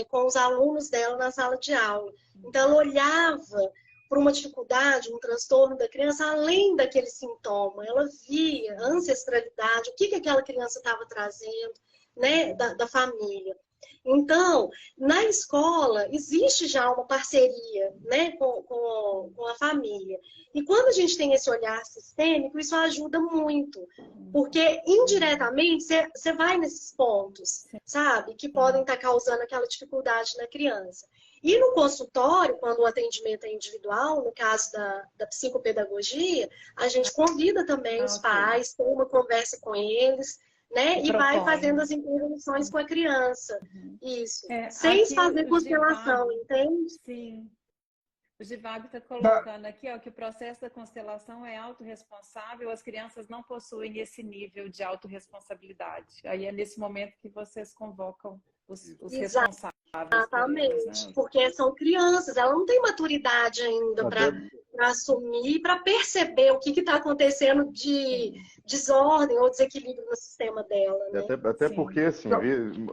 com os alunos dela na sala de aula. Então, ela olhava para uma dificuldade, um transtorno da criança, além daquele sintoma. Ela via a ancestralidade, o que aquela criança estava trazendo, né, da família. Então, na escola, existe já uma parceria, né, com a família. E quando a gente tem esse olhar sistêmico, isso ajuda muito. Porque, indiretamente, você vai nesses pontos, sabe? Que podem estar causando aquela dificuldade na criança. E no consultório, quando o atendimento é individual, no caso da psicopedagogia, a gente convida também os pais, tem uma conversa com eles, né? E vai fazendo as intervenções com a criança. Isso. Sem fazer constelação, entende? Sim. O Givago está colocando aqui, ó, que o processo da constelação é autorresponsável, as crianças não possuem esse nível de autorresponsabilidade. Aí é nesse momento que vocês convocam os responsáveis. Exatamente, eles, né? Porque são crianças, ela não tem maturidade ainda para assumir, para perceber o que está acontecendo de desordem ou desequilíbrio no sistema dela. Né? Até porque, assim,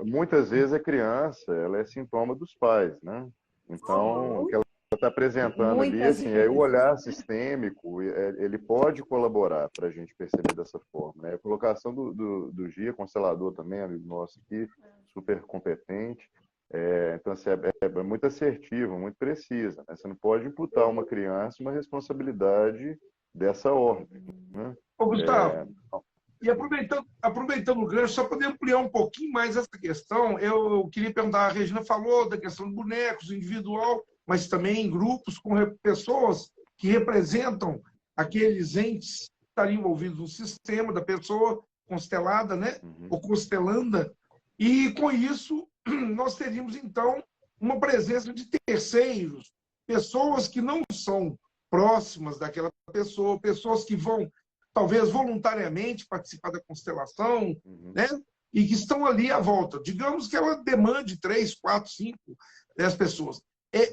muitas vezes a criança, ela é sintoma dos pais, né? Então, o que ela está apresentando ali, assim, o olhar sistêmico, ele pode colaborar para a gente perceber dessa forma. Né? A colocação do Gia, constelador também, amigo nosso aqui, super competente. Então, assim, é muito assertiva, muito precisa. Né? Você não pode imputar a uma criança uma responsabilidade dessa ordem. Né? Ô, Gustavo, e aproveitando o gancho, só para ampliar um pouquinho mais essa questão, eu queria perguntar, a Regina falou da questão de bonecos, individual, mas também em grupos, com pessoas que representam aqueles entes que estariam envolvidos no sistema da pessoa constelada, né? Ou constelanda, e com isso nós teríamos, então, uma presença de terceiros, pessoas que não são próximas daquela pessoa, pessoas que vão, talvez, voluntariamente participar da constelação, né? E que estão ali à volta. Digamos que ela demande 3, 4, 5, 10 pessoas.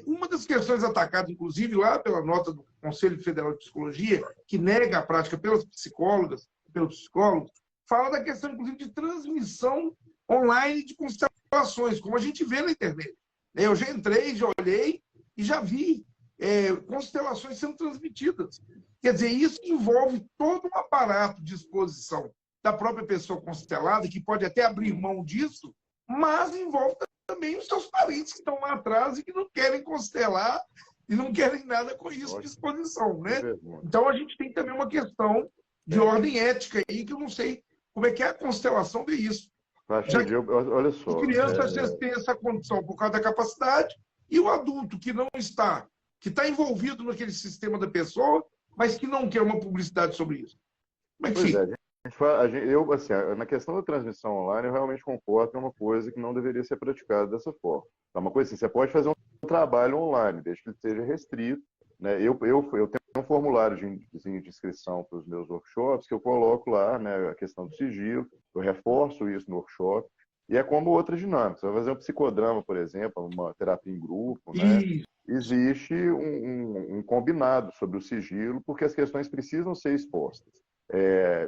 Uma das questões atacadas, inclusive, lá pela nota do Conselho Federal de Psicologia, que nega a prática pelas psicólogas, pelos psicólogos, fala da questão, inclusive, de transmissão online de constelações, como a gente vê na internet. Eu já entrei, já olhei e já vi constelações sendo transmitidas. Quer dizer, isso envolve todo um aparato de exposição da própria pessoa constelada, que pode até abrir mão disso, mas envolve também os seus parentes que estão lá atrás e que não querem constelar e não querem nada com isso de exposição, né? Então, a gente tem também uma questão de ordem ética aí, que eu não sei como é que é a constelação de isso. Olha só. A criança, às vezes, tem essa condição por causa da capacidade, e o adulto que não está, que está envolvido naquele sistema da pessoa, mas que não quer uma publicidade sobre isso. Como é que fica? Eu, assim, na questão da transmissão online, eu realmente concordo que é uma coisa que não deveria ser praticada dessa forma. É uma coisa assim, você pode fazer um trabalho online, desde que ele seja restrito. Né? Eu tenho um formulário de inscrição para os meus workshops, que eu coloco lá, né, a questão do sigilo, eu reforço isso no workshop, e é como outra dinâmica. Você vai fazer um psicodrama, por exemplo, uma terapia em grupo, né? Existe um combinado sobre o sigilo, porque as questões precisam ser expostas.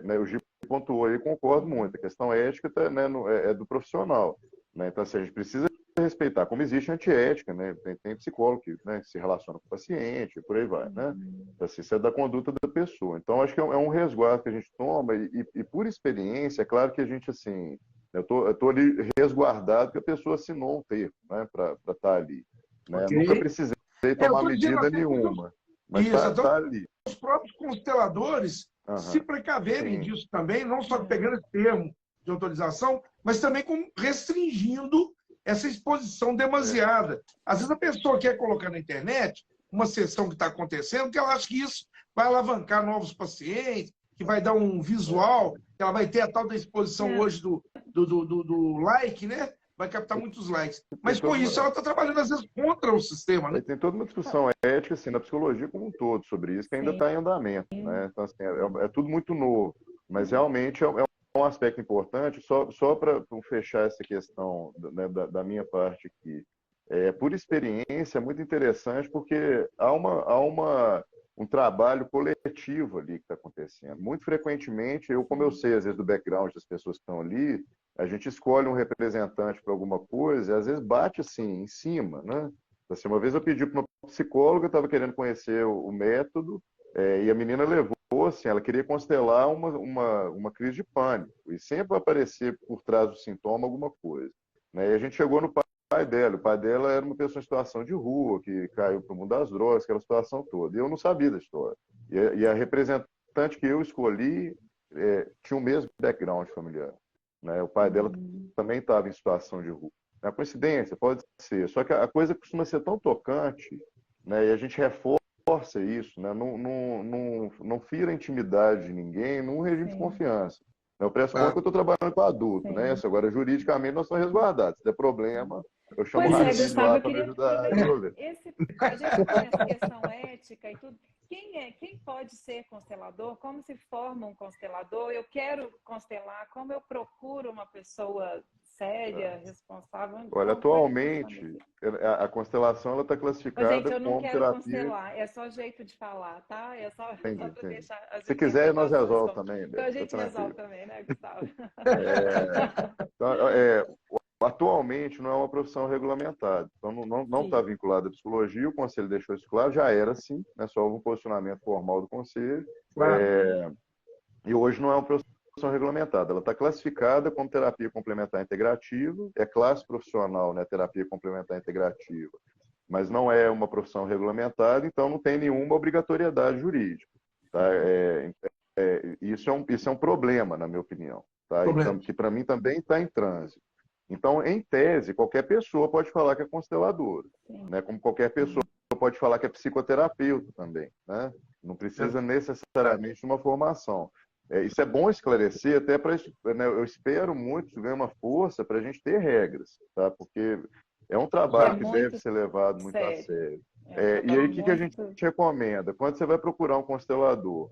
Né, o Gil pontuou aí, concordo muito. A questão ética né, é do profissional. Né? Então, assim, a gente precisa respeitar, como existe antiética, né? Tem psicólogo que, né, se relaciona com o paciente, por aí vai, né? Assim, isso é da conduta da pessoa. Então, acho que é um resguardo que a gente toma e por experiência, é claro que a gente, assim, eu tô ali resguardado que a pessoa assinou um termo, né, para estar ali, né? Ok. Nunca precisei tomar tô dizendo medida até nenhuma, mas isso, então, tá ali. os próprios consteladores se Aham. precaverem Sim. disso também, não só pegando esse termo de autorização, mas também restringindo essa exposição demasiada. Às vezes a pessoa quer colocar na internet uma sessão que está acontecendo, que ela acha que isso vai alavancar novos pacientes, que vai dar um visual, que ela vai ter a tal da exposição hoje do like, né? Vai captar muitos likes. Mas com isso ela está trabalhando, às vezes, contra o sistema, né? Tem toda uma discussão ética, assim, na psicologia como um todo, sobre isso, que ainda está em andamento, né? Então, assim, é tudo muito novo, mas realmente é um aspecto importante, só para fechar essa questão, né, da minha parte aqui. Por experiência, é muito interessante, porque há um trabalho coletivo ali que está acontecendo. Muito frequentemente, como eu sei, às vezes, do background das pessoas que estão ali, a gente escolhe um representante para alguma coisa e às vezes bate assim, em cima, né? Assim, uma vez eu pedi para uma psicóloga, estava querendo conhecer o método, e a menina levou, assim, ela queria constelar uma crise de pânico, e sempre vai aparecer por trás do sintoma alguma coisa, né? E a gente chegou no pai dela, o pai dela era uma pessoa em situação de rua, que caiu para o mundo das drogas, aquela situação toda, e eu não sabia da história. E a representante que eu escolhi tinha o mesmo background familiar, né? O pai dela também estava em situação de rua. É uma coincidência, pode ser. Só que a coisa costuma ser tão tocante, né? E a gente reforça isso, né? Não fira a intimidade de ninguém num regime de confiança. Eu presto conta que eu estou trabalhando com adulto, né? Agora, juridicamente, nós somos resguardados. Se der problema, eu chamo o Racide Gustavo, lá eu para me queria ajudar a resolver. a gente tem essa questão ética e tudo. Quem pode ser constelador? Como se forma um constelador? Eu quero constelar, como eu procuro uma pessoa séria, responsável? Olha, Como é que atualmente, funciona isso? a constelação está Ô, classificada gente, eu não como quero terapia. constelar, é só jeito de falar, tá? É só Entendi, para entendi. deixar as Se quiser, nós interpretações. resolvemos também, Então a Beto, gente tá resolve tranquilo. também, né, Gustavo? Então, atualmente não é uma profissão regulamentada, então não está vinculada à psicologia, o conselho deixou isso claro, já era assim, né, só houve um posicionamento formal do conselho, Claro. e hoje não é uma profissão regulamentada, ela está classificada como terapia complementar integrativa, é classe profissional, né, terapia complementar integrativa, mas não é uma profissão regulamentada, então não tem nenhuma obrigatoriedade jurídica. Tá? Isso é um problema, na minha opinião. Tá? Então, que para mim também está em trânsito. Então, em tese, qualquer pessoa pode falar que é consteladora, né? Como qualquer pessoa pode falar que é psicoterapeuta também, né? Não precisa necessariamente de uma formação. Isso é bom esclarecer, até para, né, eu espero muito que ganhe uma força para a gente ter regras, tá? Porque é um trabalho que deve ser levado muito a sério. E aí, o que a gente recomenda? Quando você vai procurar um constelador,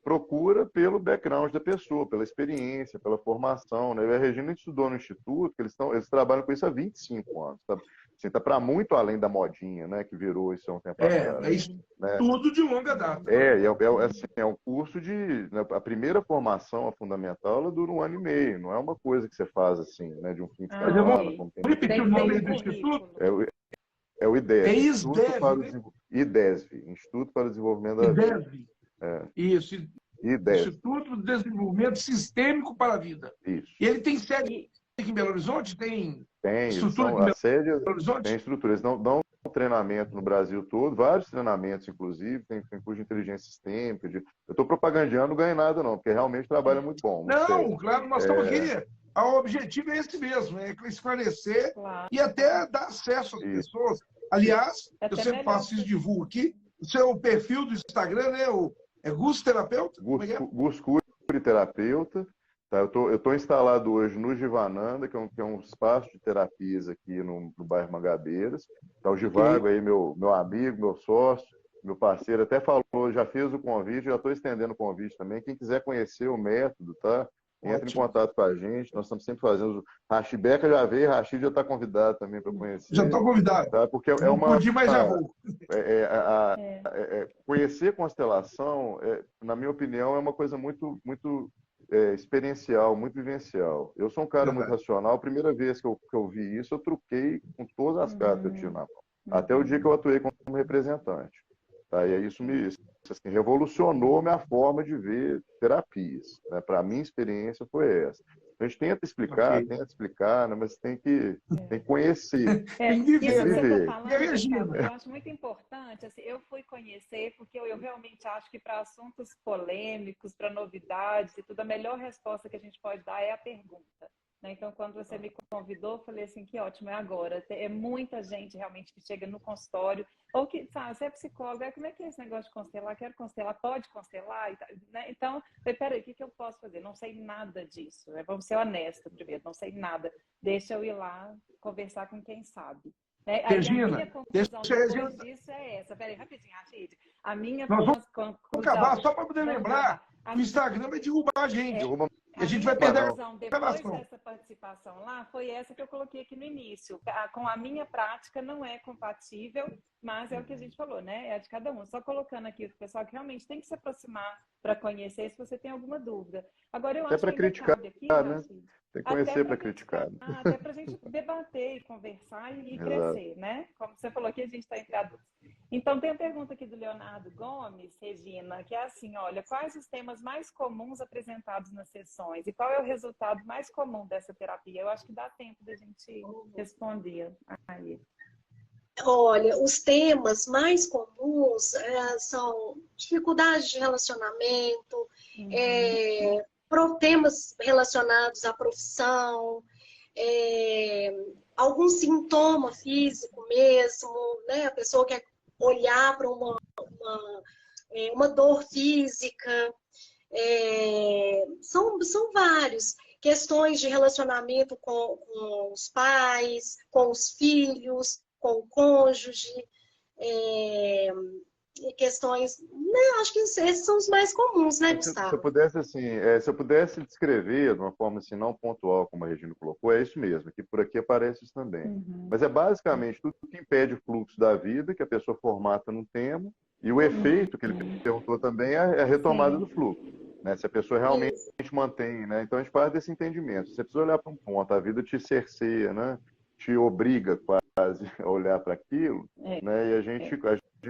procura pelo background da pessoa, pela experiência, pela formação, né? A Regina estudou no Instituto, que eles trabalham com isso há 25 anos. Tá? Assim, tá para muito além da modinha, né? Que virou isso há um tempo atrás. É isso, né? Tudo de longa data. Assim, é um curso de... Né, a primeira formação, a fundamental, ela dura 1 ano e meio. Não é uma coisa que você faz assim, né? De um fim de semana. Como tem repetir o nome do Instituto? É o IDESV. Instituto para o IDESV, Instituto para o Desenvolvimento da Vida. Isso. Instituto de Desenvolvimento Sistêmico para a Vida. Isso. E ele tem sede aqui em Belo Horizonte? Tem estrutura aqui em Belo Horizonte? Tem estrutura. Eles dão treinamento no Brasil todo, vários treinamentos, inclusive, tem curso de inteligência sistêmica. Eu estou propagandeando, não ganho nada, não, porque realmente o trabalho é muito bom. Não, claro, nós estamos aqui. O objetivo é esse mesmo, é esclarecer e até dar acesso às pessoas. Aliás, eu sempre faço isso, divulgo aqui. O seu perfil do Instagram, né? É Gus Terapeuta? Gus Cury Terapeuta. Tá? Eu estou instalado hoje no Givananda, que é um espaço de terapias aqui no bairro Mangabeiras. Tá, o Givago aí, meu amigo, meu sócio, meu parceiro, até falou, já fez o convite, já estou estendendo o convite também. Quem quiser conhecer o método, tá? Entra em contato com a gente, nós estamos sempre fazendo. Rachid Beca já veio, Rachid já está convidado também para conhecer. Já estou convidado. Tá? Porque não pude, mas já vou. Conhecer constelação, na minha opinião, é uma coisa muito, muito experiencial, muito vivencial. Eu sou um cara muito racional. A primeira vez que eu vi isso, eu truquei com todas as cartas que eu tinha na mão. Até o dia que eu atuei como representante. Tá? E aí isso me assim, revolucionou minha forma de ver terapias. Né? Para a minha experiência foi essa. A gente tenta explicar, né? Mas tem que conhecer. Tem que Isso que viver. você está falando, Regina? Gustavo, eu acho muito importante. Assim, eu fui conhecer porque eu realmente acho que para assuntos polêmicos, para novidades e tudo, a melhor resposta que a gente pode dar é a pergunta. Né? Então, quando você me convidou, eu falei assim, que ótimo, é agora. É muita gente realmente que chega no consultório, ou que, sabe, você é psicóloga, como é que é esse negócio de constelar? Quero constelar, pode constelar? Né? Então, eu falei, peraí, o que eu posso fazer? Não sei nada disso. Né? Vamos ser honestos primeiro, não sei nada. Deixa eu ir lá conversar com quem sabe. Né? Regina, a minha conclusão depois disso é essa. Peraí, rapidinho, Rachid. A minha conclusão... Vamos acabar, só para poder lembrar, o Instagram vai derrubar a gente. E a gente vai perder a depois dessa participação lá, foi essa que eu coloquei aqui no início. Com a minha prática não é compatível, mas é o que a gente falou, né? É de cada um. Só colocando aqui o pessoal que realmente tem que se aproximar para conhecer, se você tem alguma dúvida. Agora, eu acho que criticar, cabe aqui, né? Tem que conhecer para criticar. Até para a gente debater e conversar e crescer, né? Como você falou aqui, a gente está entre adultos. Então, tem a pergunta aqui do Leonardo Gomes, Regina, que é assim, olha, quais os temas mais comuns apresentados nas sessões e qual é o resultado mais comum dessa terapia? Eu acho que dá tempo da gente responder aí. Olha, os temas mais comuns são dificuldades de relacionamento, temas relacionados à profissão, algum sintoma físico mesmo, né? A pessoa quer olhar para uma dor física, são vários. Questões de relacionamento com os pais, com os filhos, com o cônjuge, questões... Não, acho que esses são os mais comuns, né, Gustavo? Se eu pudesse, assim, se eu pudesse descrever de uma forma assim, não pontual, como a Regina colocou, é isso mesmo, que por aqui aparece isso também. Mas é basicamente tudo que impede o fluxo da vida, que a pessoa formata num tema, e o efeito, que ele perguntou também, é a retomada do fluxo. Né? Se a pessoa realmente mantém, né? Então a gente parte desse entendimento. Você precisa olhar para um ponto, a vida te cerceia, né? Te obriga quase a olhar para aquilo, né? E a gente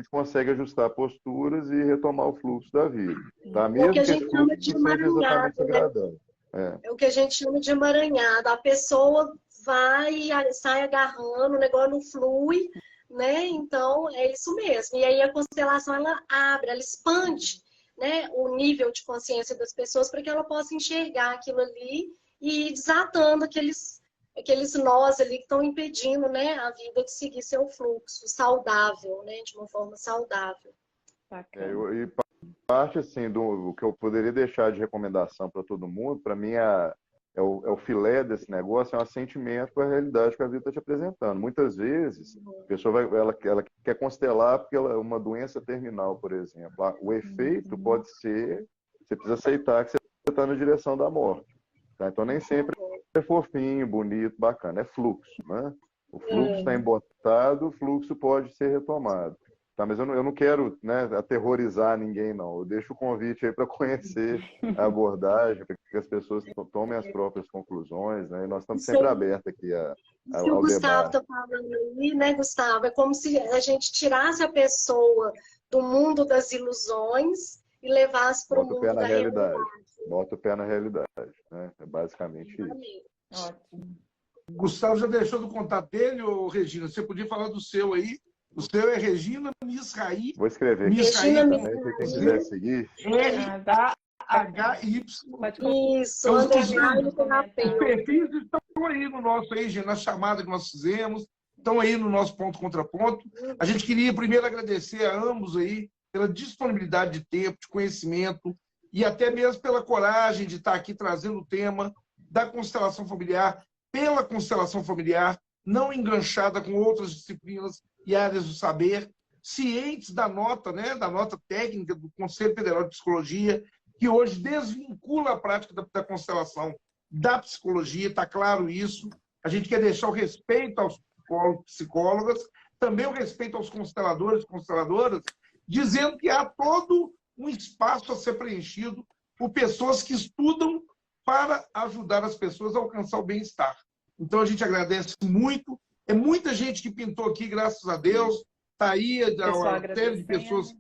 consegue ajustar posturas e retomar o fluxo da vida. Tá? Mesmo o que a gente chama de emaranhado, né? É o que a gente chama de emaranhado. A pessoa vai, sai agarrando, o negócio não flui, né? Então, é isso mesmo. E aí a constelação, ela abre, ela expande, né, o nível de consciência das pessoas para que ela possa enxergar aquilo ali e ir desatando aqueles nós ali que estão impedindo, né, a vida de seguir seu fluxo saudável, né, de uma forma saudável. E parte assim do que eu poderia deixar de recomendação para todo mundo, para mim é o filé desse negócio, é um assentimento com a realidade que a vida está te apresentando. Muitas vezes a pessoa ela quer constelar porque ela é uma doença terminal, por exemplo. O efeito pode ser, você precisa aceitar que você está na direção da morte. Tá? Então nem sempre é fofinho, bonito, bacana, é fluxo, né? O fluxo está embotado, o fluxo pode ser retomado. Tá, mas eu não quero, né, aterrorizar ninguém, não. Eu deixo o convite aí para conhecer a abordagem, para que as pessoas tomem as próprias conclusões, né? E nós estamos sempre abertos aqui ao debate. O Gustavo está falando aí, né, Gustavo? É como se a gente tirasse a pessoa do mundo das ilusões e levasse para o mundo da realidade. Bota o pé na realidade, né? É basicamente isso. Ótimo. O Gustavo já deixou do contato dele, ou Regina? Você podia falar do seu aí? O seu é Regina Misraí. Vou escrever aqui. Regina Misraí, quem quiser seguir. R-A-H-Y. Isso, os perfis estão aí no nosso, aí, na chamada que nós fizemos, estão aí no nosso ponto contraponto. A gente queria primeiro agradecer a ambos aí pela disponibilidade de tempo, de conhecimento, e até mesmo pela coragem de estar aqui trazendo o tema da constelação familiar, pela constelação familiar, não enganchada com outras disciplinas e áreas do saber, cientes da nota, né, da nota técnica do Conselho Federal de Psicologia, que hoje desvincula a prática da constelação da psicologia, está claro isso. A gente quer deixar o respeito aos psicólogas, também o respeito aos consteladores e consteladoras, dizendo que há todo um espaço a ser preenchido por pessoas que estudam para ajudar as pessoas a alcançar o bem-estar. Então, a gente agradece muito. É muita gente que pintou aqui, graças a Deus. Está aí uma série de pessoas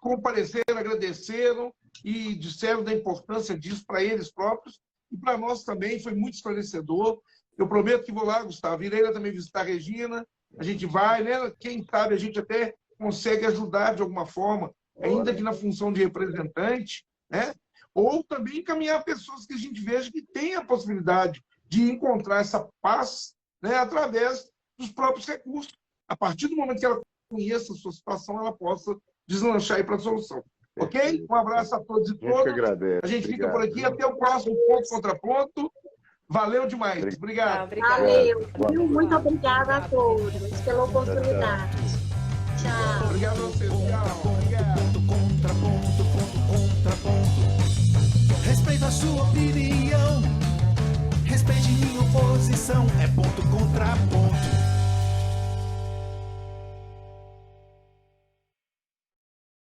compareceram, agradeceram e disseram da importância disso para eles próprios e para nós também. Foi muito esclarecedor. Eu prometo que vou lá, Gustavo. Irei lá também visitar a Regina. A gente vai, né? Quem sabe a gente até consegue ajudar de alguma forma, ainda que na função de representante, né? Ou também encaminhar pessoas que a gente veja que tem a possibilidade de encontrar essa paz, né, através dos próprios recursos. A partir do momento que ela conheça a sua situação, ela possa deslanchar para a solução. Ok? Um abraço a todos e todas. A gente fica por aqui. Até o próximo Ponto Contra Ponto. Valeu demais. Obrigado. Valeu. Muito obrigada a todos pela oportunidade. Tchau. Obrigado a vocês. Tchau.